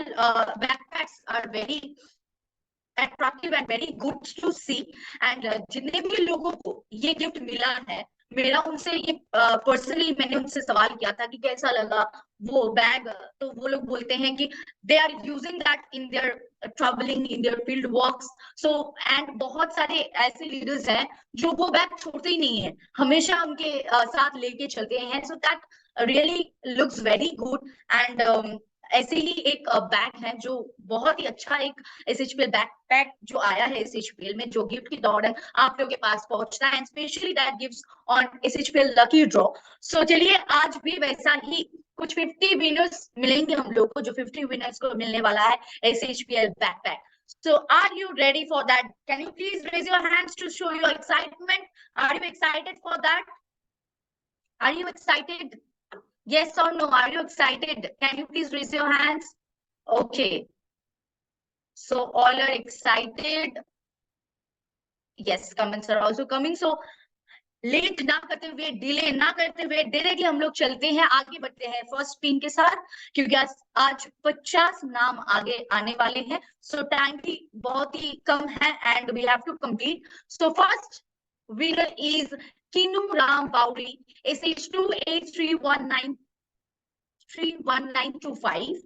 backpacks are very attractive and very good to see. And जितने भी लोगों को ये गिफ्ट मिला है, मेरा उनसे ये पर्सनली मैंने उनसे सवाल किया था कि कैसा लगा वो बैग, तो वो लोग बोलते हैं कि they are using that in their travelling, in their field walks. So and बहुत सारे ऐसे लीडर्स हैं जो वो बैग छोड़ते ही नहीं है, हमेशा उनके साथ लेके चलते हैं। So that really looks very good, and ऐसे ही एक बैग है जो बहुत ही अच्छा, एक SHPL बैकपैक जो आया है SHPL में, जो गिफ्ट के दौरान आप लोगों के पास पहुंचता है, specially that gives on SHPL lucky draw. So चलिए आज भी वैसा ही कुछ 50 विनर्स मिलेंगे हम लोग को, जो 50 विनर्स को मिलने वाला है SHPL backpack. So are you ready for that? Can you please raise your hands to show your excitement? Are you excited for that? Are you excited? Yes or no? Are you excited? Can you please raise your hands? Okay. So all are excited. Yes, comments are also coming. So late ना करते हुए, डिले ना करते हुए डायरेक्टली हम लोग चलते हैं, आगे बढ़ते हैं फर्स्ट पिन के साथ, क्योंकि आज 50 नाम आगे आने वाले हैं। सो टाइम भी बहुत ही कम है and we have to complete. So first winner is Kinu Ram Bauri, SH2831925,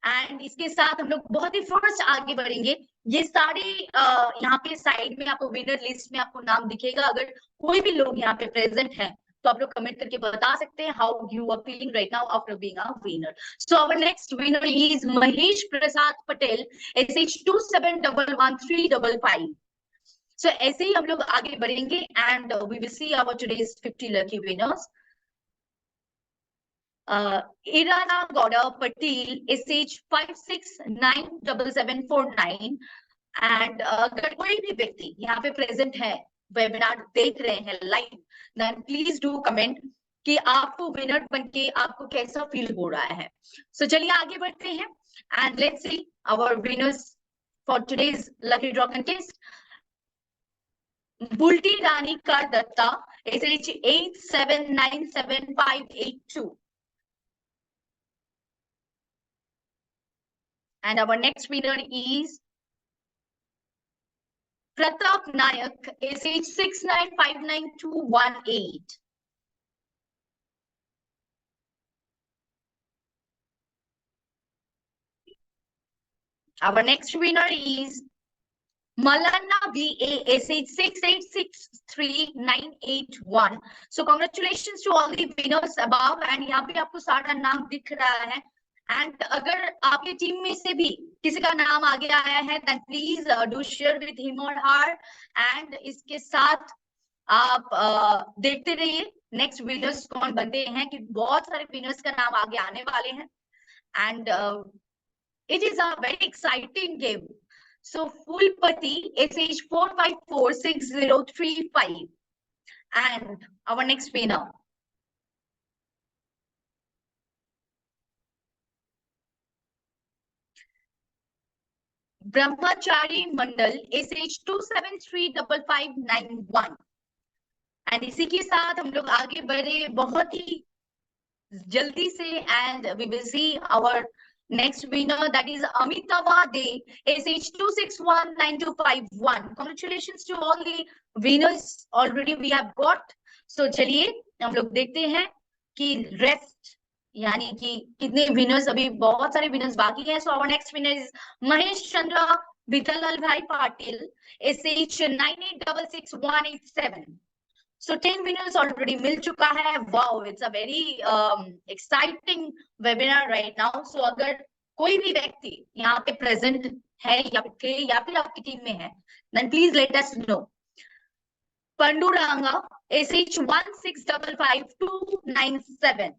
and इसके साथ हम लोग बहुत ही फर्स्ट आगे बढ़ेंगे। ये सारे यहाँ पे साइड में आपको विनर लिस्ट में आपको नाम दिखेगा, अगर कोई भी लोग यहाँ पे प्रेजेंट हैं तो आप लोग कमेंट करके बता सकते हैं how you are feeling right now after being a winner. So our next winner is Mahesh Prasad Patel, SH2711355। सो ऐसे ही हम लोग आगे बढ़ेंगे and we will see our today's 50 lucky winners. Irana Gowda Patel, SH56977749, and अगर कोई भी व्यक्ति यहाँ पे प्रेजेंट है, वेबिनार देख रहे हैं live, then please do comment कि आपको विनर बनके आपको कैसा फील हो रहा है। सो चलिए आगे बढ़ते हैं and let's see our winners for today's lucky draw contest. Bulti Rani का Datta, SH87977582, and our next winner is Pratap Nayak, SH6959218. Our next winner is Malana BA, SH686391. So congratulations to all the winners above, and यहाँ पे आपको सारा नाम दिख रहा है, एंड अगर आपकी टीम में से भी किसी का नाम आगे आया है then please do share with him और हर, एंड इसके साथ आप देखते रहिए नेक्स्ट विनर्स कौन बनते हैं, कि बहुत सारे विनर्स का नाम आगे आने वाले हैं। And it is a very exciting game. So Fulpati SH 4546035 and our next winner. Brahmachari Mandal SH 2735591 and इसी के साथ हम लोग आगे बढ़े बहुत ही जल्दी से, and we will see our next winner, that is Amitava De SH 2619251. Congratulations to all the winners already we have got. So चलिए हम लोग देखते हैं कि रेस्ट यानी कि कितने विनर्स, अभी बहुत सारे विनर्स बाकी हैं. So our next winner is Mahesh Chandra Vithallal Bhai Patil SH 98666187. So 10 winners already मिल चुका है. Wow, it's a very exciting webinar right now. So अगर कोई भी व्यक्ति यहाँ पे प्रेजेंट है या फिर आपकी टीम में है, then please let us know. Panduranga SH 1655297.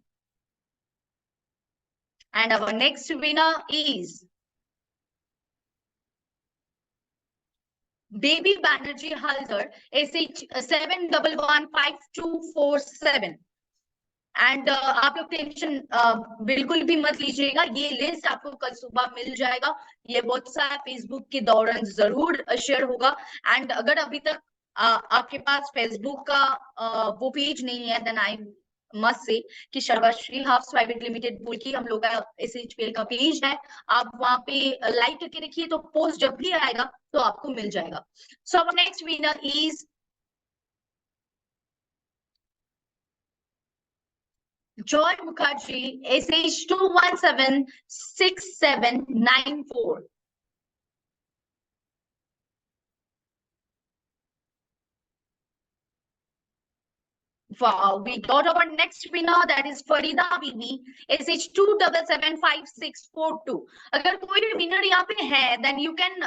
And our next winner is Baby Banerjee Haldar SH 71115247. And आप लोग टेंशन बिल्कुल भी मत लीजिएगा, ये लिस्ट आपको कल सुबह मिल जाएगा. ये व्हाट्सएप फेसबुक के दौरान जरूर शेयर होगा. एंड अगर अभी तक आपके पास फेसबुक का वो पेज नहीं है, देन आई मस्ट से कि सर्वश्री हाउस प्राइवेट लिमिटेड बोल के हम लोग का SHPL का पेज है. आप वहां पे लाइक करके रखिए, तो पोस्ट जब भी आएगा तो आपको मिल जाएगा. So our next winner is Joy Mukherjee SH 2176794. Wow, we got our next winner, that is Farida Bibi SH 2775642. अगर कोई भी विनर यहाँ पे है, then you can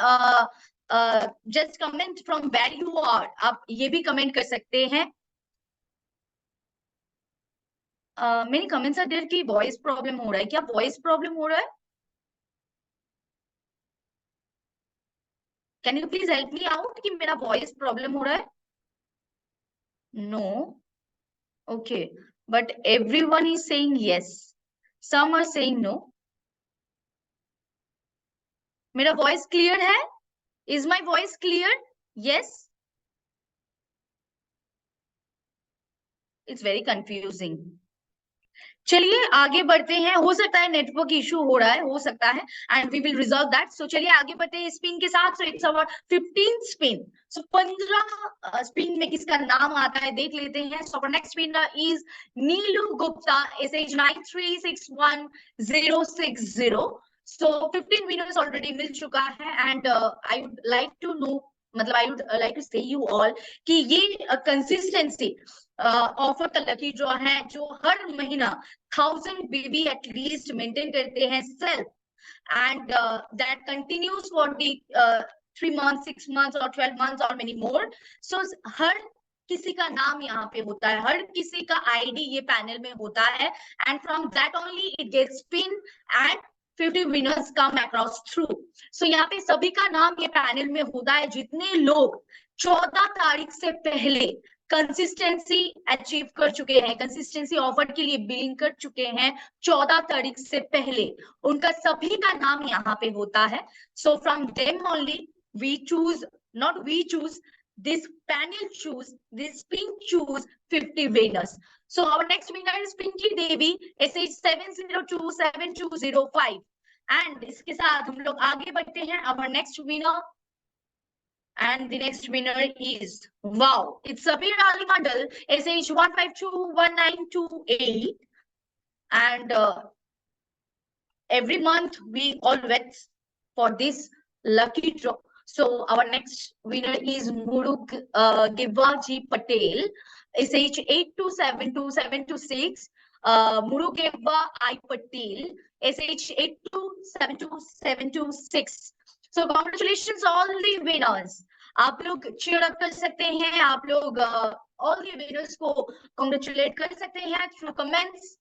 just comment from where you are. आप ये भी कमेंट कर सकते हैं. मेरी कमेंट्स आर की वॉइस प्रॉब्लम हो रहा है. क्या वॉइस प्रॉब्लम हो रहा है? Can you please help me out कि मेरा वॉइस प्रॉब्लम हो रहा है? No. Okay, but everyone is saying yes, some are saying no. मेरा वॉइस क्लियर है? Is my voice clear? Yes. It's very confusing. चलिए आगे बढ़ते हैं. हो सकता है नेटवर्क इशू हो रहा है, हो सकता है, and we will resolve that. So चलिए आगे बढ़ते हैं स्पिन के साथ. So it's our 15 spin. So 15 spin में किसका नाम आता है देख लेते हैं. So our next spinner is Neelu Gupta SH 93616060. So 15 winners already मिल चुका है. And I would like to know, मतलब I would like to say you all कि ये कंसिस्टेंसी ऑफर का लकी ड्रॉ है जो हर महीना 1000 बेबी एटलीस्ट मेंटेन करते हैं self, and that continues for the 3 months, 6 months और 12 months और मेनी मोर. सो हर किसी का नाम यहाँ पे होता है, हर किसी का आईडी ये पैनल में होता है, and from that only it gets spin and 50 winners come across through. So यहाँ पे सभी का नाम ये पैनल में होता है जितने लोग 14 तारीख से पहले कंसिस्टेंसी अचीव कर चुके हैं, कंसिस्टेंसी ऑफर के लिए बिलिंग कर चुके हैं 14 तारीख से पहले, उनका सभी का नाम यहाँ पे होता है. So from them only we choose, not we choose, this panel choose, this spin choose 50 winners. So our next winner is Pinky Devi SH 7027205. And इसके साथ हम लोग आगे बढ़ते हैं. Our next winner, and the next winner is, wow, it's Sabir Ali Mandal SH 1521928. And every month we all wait for this lucky draw. So our next winner is Murug Givaji Patel SH 8272726. Murug Giva I Patel SH 8272726. So congratulations all the winners. आप लोग cheer up कर सकते हैं, आप लोग all the winners को congratulate कर सकते हैं through comments.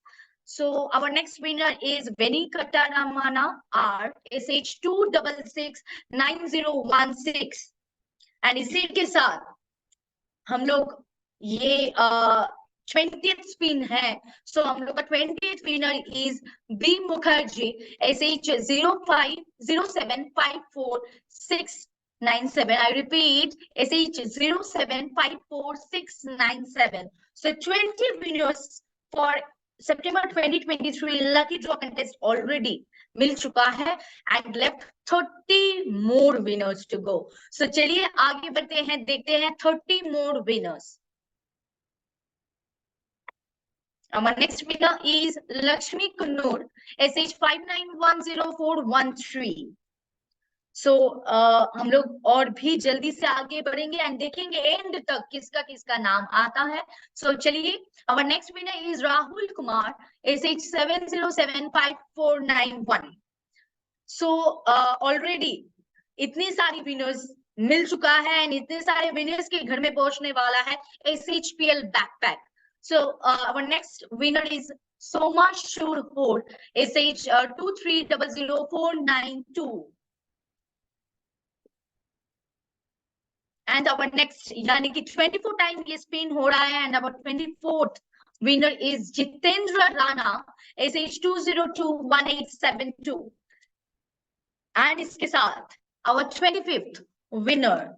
So our next winner is Venikataramana R SH2669016 and इसी के साथ हम लोग ये 20th स्पिन है. सो हम लोग का 20th winner is B Mukherjee SH070754697. I repeat, SH0754697. So 20 winners for September 2023 lucky draw contest already मिल चुका है and left 30 more winners to go. So चलिए आगे बढ़ते हैं, देखते हैं 30 more winners. Our next winner is Lakshmi Kunnur SH59104113. So हम लोग और भी जल्दी से आगे बढ़ेंगे एंड देखेंगे एंड तक किसका किसका नाम आता है. सो चलिए, our next winner is Rahul Kumar SH707541. So already इतनी सारी विनर्स मिल चुका है एंड इतने सारे विनर्स के घर में पहुंचने वाला है SHPL backpack. So our next winner is Soma Shurhor SH2300492. And our next यानी कि 24 टाइम ये स्पिन हो रहा है and our 24th winner is Jitendra Rana SH2021872. And इसके साथ our 25th winner,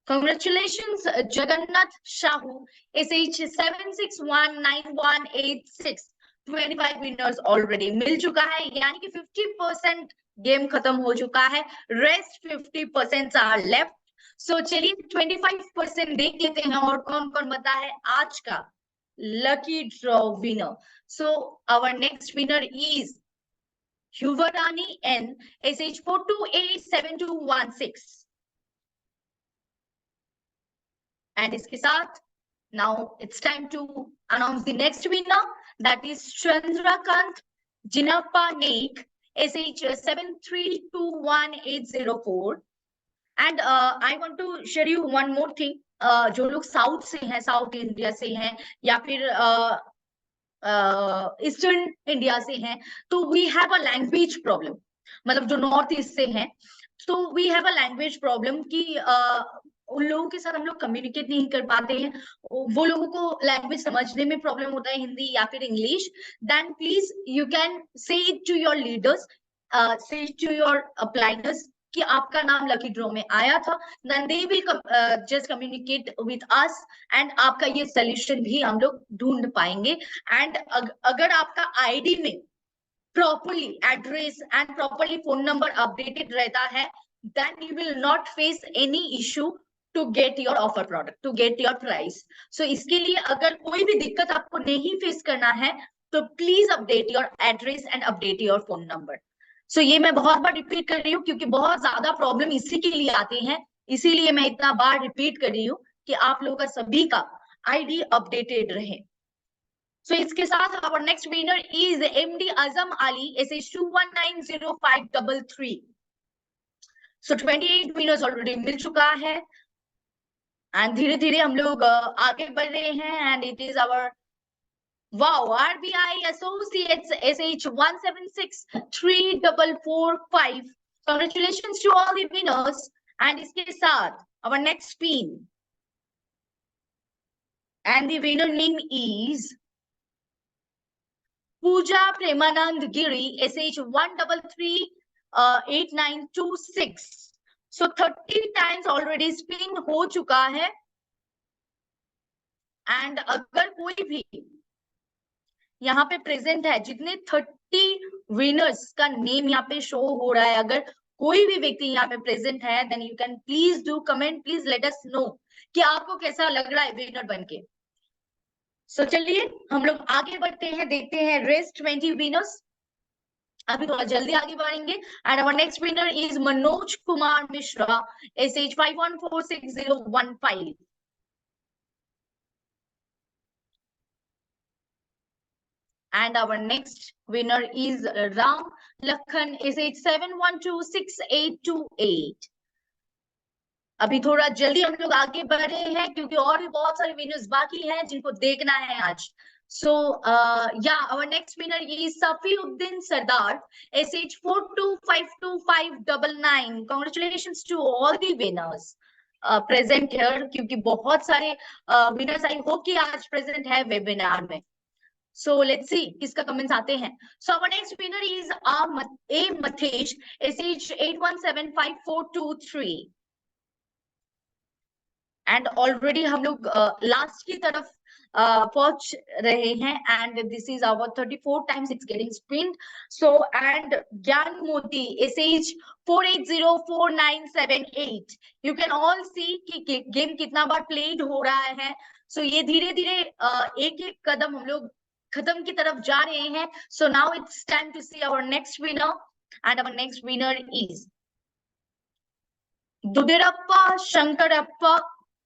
congratulations Jagannath Shahu SH7619186. 25 winners already मिल चुका है, यानी कि 50% गेम खत्म हो चुका है, रेस्ट 50% आर लेफ्ट. सो चलिए 25% देख लेते हैं और कौन कौन बता है आज का lucky draw winner. So our next winner is Yuvarani N SH4287216. And इसके साथ now it's time to announce the next winner, that is Chandrakant Jinappa Naik SH7321804. And I want to share you one more thing. जो लोग साउथ से हैं, साउथ इंडिया से हैं या फिर ईस्टर्न इंडिया से हैं, तो we have a language problem. मतलब जो नॉर्थ ईस्ट से हैं, तो we have a language problem कि उन लोगों के साथ हम लोग कम्युनिकेट नहीं कर पाते हैं. वो लोगों को लैंग्वेज समझने में प्रॉब्लम होता है, हिंदी या फिर English. Then please you can say it to your leaders, say it to your upliners कि आपका नाम लकी ड्रॉ में आया था. Then they will just communicate with us and आपका ये सोल्यूशन भी हम लोग ढूंढ पाएंगे. एंड अगर आपका आईडी में properly address and properly phone number updated रहता है, then you will not face any issue to get your offer product, to get your price. So इसके लिए अगर कोई भी दिक्कत आपको नहीं फेस करना है, तो please update your address and update your phone number. So ये मैं बहुत बार रिपीट कर रही हूँ क्योंकि बहुत ज्यादा प्रॉब्लम इसी के लिए आते हैं, इसीलिए मैं इतना बार रिपीट कर रही हूँ कि आप लोगों का सभी का आईडी अपडेटेड रहे. सो इसके साथ our next winner is MD Azam Ali SH2190533. So 28 winners already मिल चुका है एंड धीरे धीरे हम लोग आगे बढ़ रहे हैं. And it is our wow RBI Associates SH17634445. Congratulations to all the winners. And इसके साथ our next spin and the winner name is Pooja Premanand Giri SH1338926. So 30 times already spin हो चुका है. एंड अगर कोई भी यहाँ पे प्रेजेंट है, जितने 30 विनर्स का नेम यहाँ पे शो हो रहा है, अगर कोई भी व्यक्ति यहाँ पे प्रेजेंट है, then you can please do comment, please let us know कि आपको कैसा लग रहा है विनर बनके. सो चलिए हम लोग आगे बढ़ते हैं, देखते हैं रेस्ट 20 विनर्स. अभी थोड़ा जल्दी आगे बढ़ेंगे. And our next winner is Manoj Kumar Mishra SH51460115. And our next winner is Ram Lakhan, SH 7126828. अभी थोड़ा जल्दी हम लोग आगे बढ़ रहे हैं क्योंकि और भी बहुत सारे विनर्स बाकी हैं जिनको देखना है आज. So yeah, our next winner is Safiuddin Sardar, SH 4252599. Congratulations to all the winners present here, क्योंकि बहुत सारे winners I hope कि आज present है वेबिनार में. So let's see किसका comments आते हैं. So our next winner is A Mathesh, SH 817543. And already हम लोग लास्ट की तरफ पहुंच रहे हैं and this is our 34 times it's getting spinned. So and Gyan Moti SH 480497 you can all see कि गेम कितना बार प्लेड हो रहा है. सो ये धीरे धीरे एक एक कदम हम लोग खत्म की तरफ जा रहे हैं. So now it's time to see our next winner and our next winner is Duderappa Shankarappa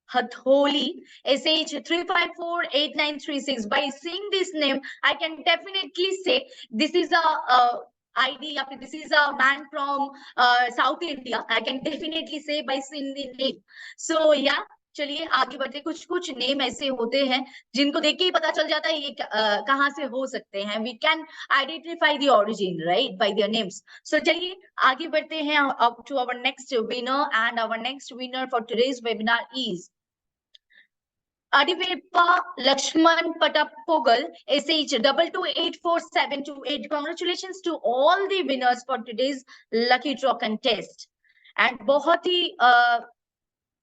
Hatholi, SH 3548936. By seeing this name, I can definitely say this is a ID. This is a man from South India. I can definitely say by seeing the name. So yeah, चलिए आगे बढ़ते. कुछ कुछ नेम ऐसे होते हैं जिनको देख के ही पता चल जाता है ये कहाँ से हो सकते हैं. We can identify the origin, right, by their names. So चलिए आगे बढ़ते हैं up to our next winner, and our next winner for today's webinar is Adivepa Lakshman Patappogal, SH 22844728. Congratulations to all the winners for today's lucky draw contest. And बहुत ही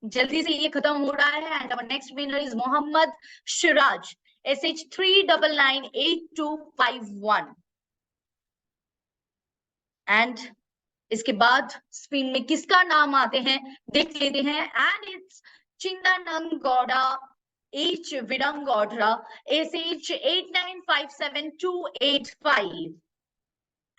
जल्दी से ये खत्म हो रहा है. And our next winner is Mohammad Shiraj, SH 3998251. And इसके बाद स्पिन में किसका नाम आते हैं देख लेते हैं. And it's Chindanang Gowda H Virangodra, SH 8957285.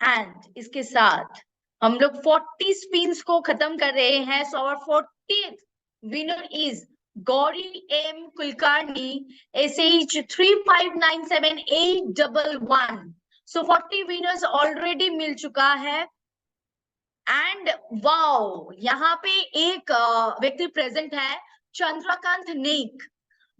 And इसके साथ हम लोग 40 स्पिन्स को खत्म कर रहे हैं. So our 40th winner is Gauri M Kulkarni, SH 3597811. So 40 winners already मिल चुका है. एंड वाओ, यहाँ पे एक व्यक्ति प्रेजेंट है, चंद्रकांत नेक,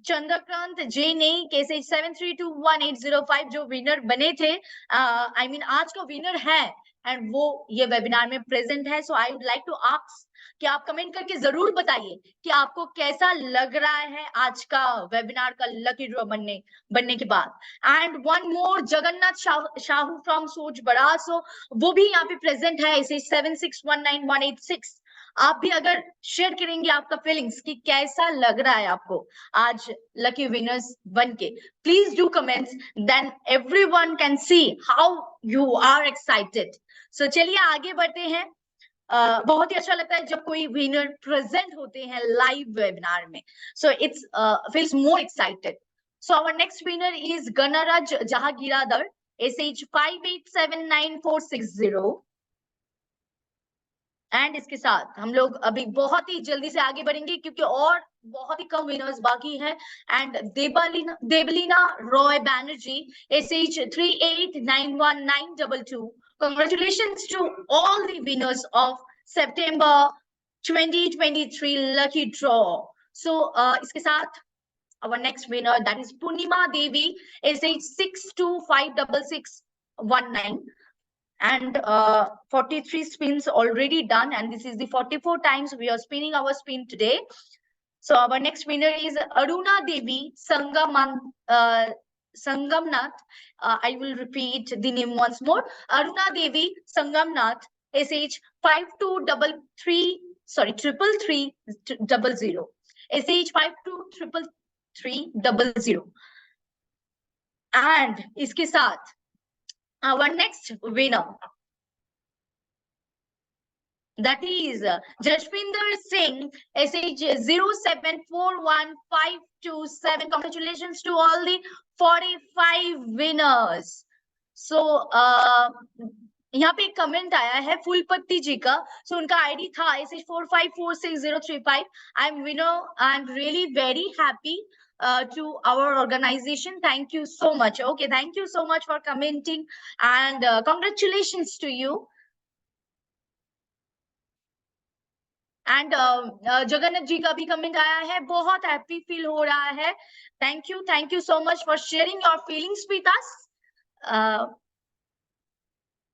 चंद्रकांत जे नेक, SH 732180 जो विनर बने थे. I mean आज का विनर है एंड वो ये वेबिनार में प्रेजेंट है. So I would like to ask कि आप कमेंट करके जरूर बताइए कि आपको कैसा लग रहा है आज का वेबिनार का लकी ड्रॉ बनने के बाद. And one more Jagannath Shahu from सोच बड़ासो, वो भी यहाँ पे प्रेजेंट है, SH 7619186. आप भी अगर शेयर करेंगे आपका फीलिंग्स कि कैसा लग रहा है आपको आज लकी विनर्स बनके, please do comments, then everyone can see how you are excited. So चलिए आगे बढ़ते हैं. बहुत ही अच्छा लगता है जब कोई विनर प्रेजेंट होते हैं लाइव वेबिनार में. So it's feels more excited. So our next winner is Ganraj Jahagirdar, SH 587946. And इसके साथ हम लोग अभी बहुत ही जल्दी से आगे बढ़ेंगे क्योंकि और बहुत ही कम विनर्स बाकी हैं. And Devlina Roy Banerjee, SH 389192. Congratulations to all the winners of September 2023 lucky draw. So इसके साथ our next winner, that is Purnima Devi, SH 625619. And 43 spins already done, and this is the 44 times we are spinning our spin today. So our next winner is Aruna Devi Sangamnath. I will repeat the name once more. Aruna Devi Sangamnath, SH 5233300. SH 5233300. And इसके साथ our next winner, that is Jashpinder Singh, SH 0741527. Congratulations to all the 45 winners. So यहाँ पे एक कमेंट आया है फूलपत्ती जी का. सो उनका आईडी था SH 454603. I am winner. I am really very happy to our organization. Thank you so much. Okay, thank you so much for commenting, and congratulations to you. And Jagannath ji का भी कमेंट आया है, बहुत हैप्पी फील हो रहा है. Thank you so much for sharing your feelings with us.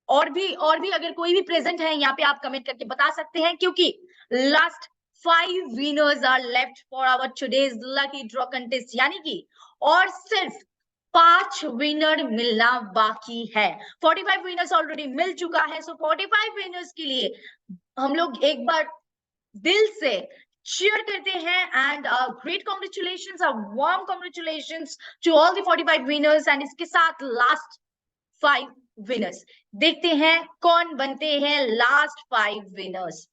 और भी अगर कोई भी प्रेजेंट है यहाँ पे, आप कमेंट करके बता सकते हैं, क्योंकि last 5 winners are left for our today's lucky draw contest, यानी कि और सिर्फ 5 विनर मिलना बाकी है. 45 विनर्स ऑलरेडी मिल चुका है. सो 45 विनर्स के लिए हम लोग एक बार दिल से cheer करते हैं. And great congratulations, a warm congratulations to all the 45 winners. And इसके साथ लास्ट 5 विनर्स, देखते हैं कौन बनते हैं last 5 winners.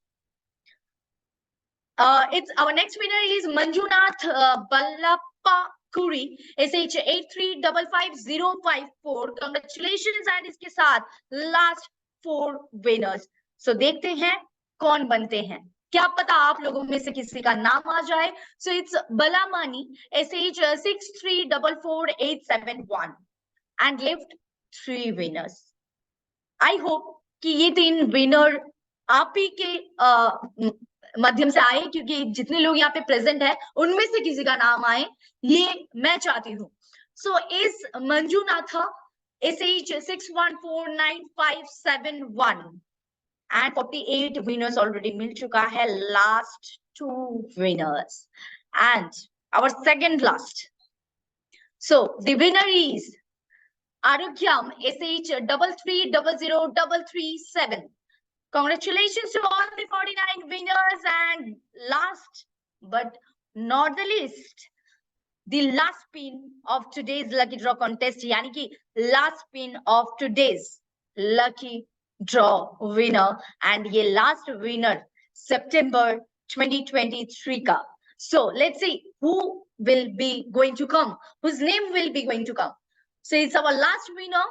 It's our next winner is Manjunath Ballappa Kuri, SH 8355054. Congratulations. And इसके साथ last 4 winners. So देखते हैं कौन बनते हैं. क्या पता आप लोगों में से किसी का नाम आ जाए. So it's Balamani, SH 6344871, and left 3 winners. I hope कि ये 3 विनर आप ही के माध्यम से आए, क्योंकि जितने लोग यहाँ पे प्रेजेंट है उनमें से किसी का नाम आए, ये मैं चाहती हूँ. सो इस Manjunath SH 6149571 and 48 winners already मिल चुका है. Last 2 winners and our second last. So the winner is Arugyam, SH 3300337. Congratulations to all the 49 winners. And last but not the least, the last spin of today's lucky draw contest, yani ki last spin of today's lucky draw winner. And ye last winner September 2023 ka. So let's see who will be going to come, whose name will be going to come. So it's our last winner,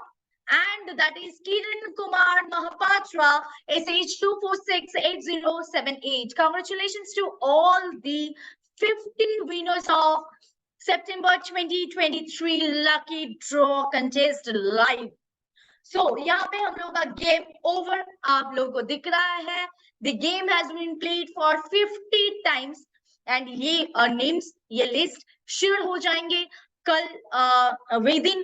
and that is Kiran Kumar Mahapatra, SH 2468078. Congratulations to all the 50 winners of September 2023 Lucky Draw Contest Live. So यहाँ पे हम लोग का गेम ओवर आप लोगों को दिख रहा है. The game has been played for 50 times, and ये names, ये list शेयर हो जाएंगे कल विदिन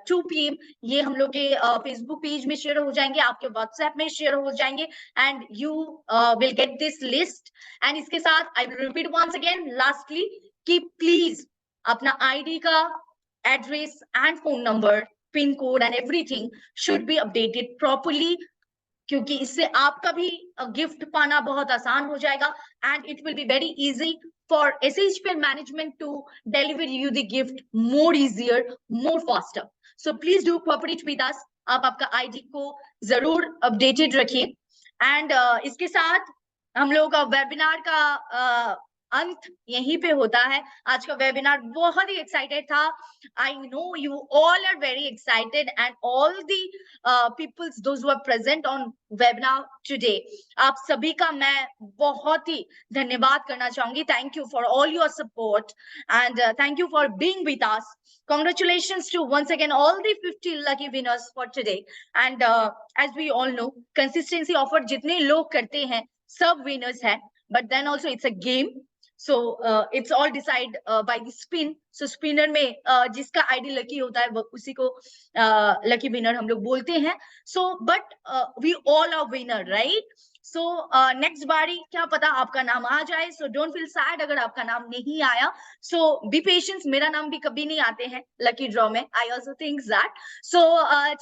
2 PM. ये हम लोग के फेसबुक पेज में शेयर हो जाएंगे, आपके व्हाट्सएप में शेयर हो जाएंगे, and you will get this list. And इसके साथ I will repeat once again lastly कि प्लीज अपना आईडी का address and phone number, pin code and everything should be updated properly, क्योंकि इससे आपका भी गिफ्ट पाना बहुत आसान हो जाएगा. And it will be very easy for SHPL management to deliver you the gift more easier, more faster. So please do cooperate with us. आप आपका ID को जरूर अपडेटेड रखिए. एंड इसके साथ हम लोगों का वेबिनार का अंत यहीं पे होता है. आज का वेबिनार बहुत ही एक्साइटेड था. I know you all are very excited, and all the peoples those who are present on webinar today, आप सभी का मैं बहुत ही धन्यवाद करना चाहूंगी. Thank you for all your support, and thank you for being with us. Congratulations to once again all the 50 lucky winners for today. And as we all know, consistency offer जितने लोग करते हैं सब winners हैं, but then also it's a game. So it's all decide by the spin. So spinner में जिसका ID lucky होता है वो उसी को lucky winner हम लोग बोलते हैं. So but we all are winner, right? So next बारी क्या पता आपका नाम आ जाए. So don't feel sad अगर आपका नाम नहीं आया. So be patient. मेरा नाम भी कभी नहीं आते हैं lucky draw में. I also think that. So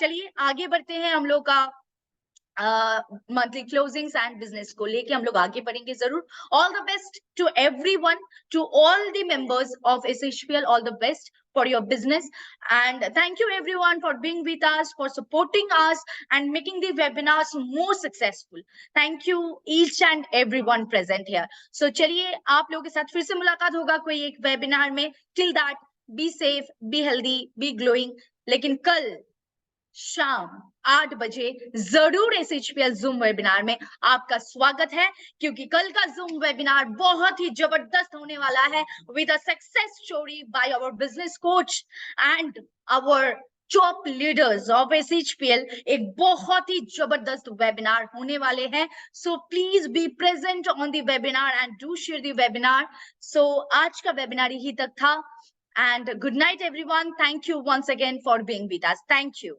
चलिए आगे बढ़ते हैं. हम लोग का मंथली क्लोजिंग्स एंड बिजनेस को लेके हम लोग आगे बढ़ेंगे जरूर. All the best to everyone, to all the members of SHPL, all the best for your business, and thank you everyone for being with us, for supporting us and making the webinars more successful. Thank you each and everyone present here. So चलिए आप लोगों के साथ फिर से मुलाकात होगा कोई एक वेबिनार में. Till that, be safe, be healthy, be glowing. लेकिन कल शाम 8 बजे जरूर SHPL जूम वेबिनार में आपका स्वागत है, क्योंकि कल का जूम वेबिनार बहुत ही जबरदस्त होने वाला है with a success story by our business coach and our top leaders of SHPL। एक बहुत ही जबरदस्त वेबिनार होने वाले हैं, so please be present on the webinar and do share the webinar. So आज का वेबिनार यही तक था, and good night everyone. Thank you once again for being with us. Thank you.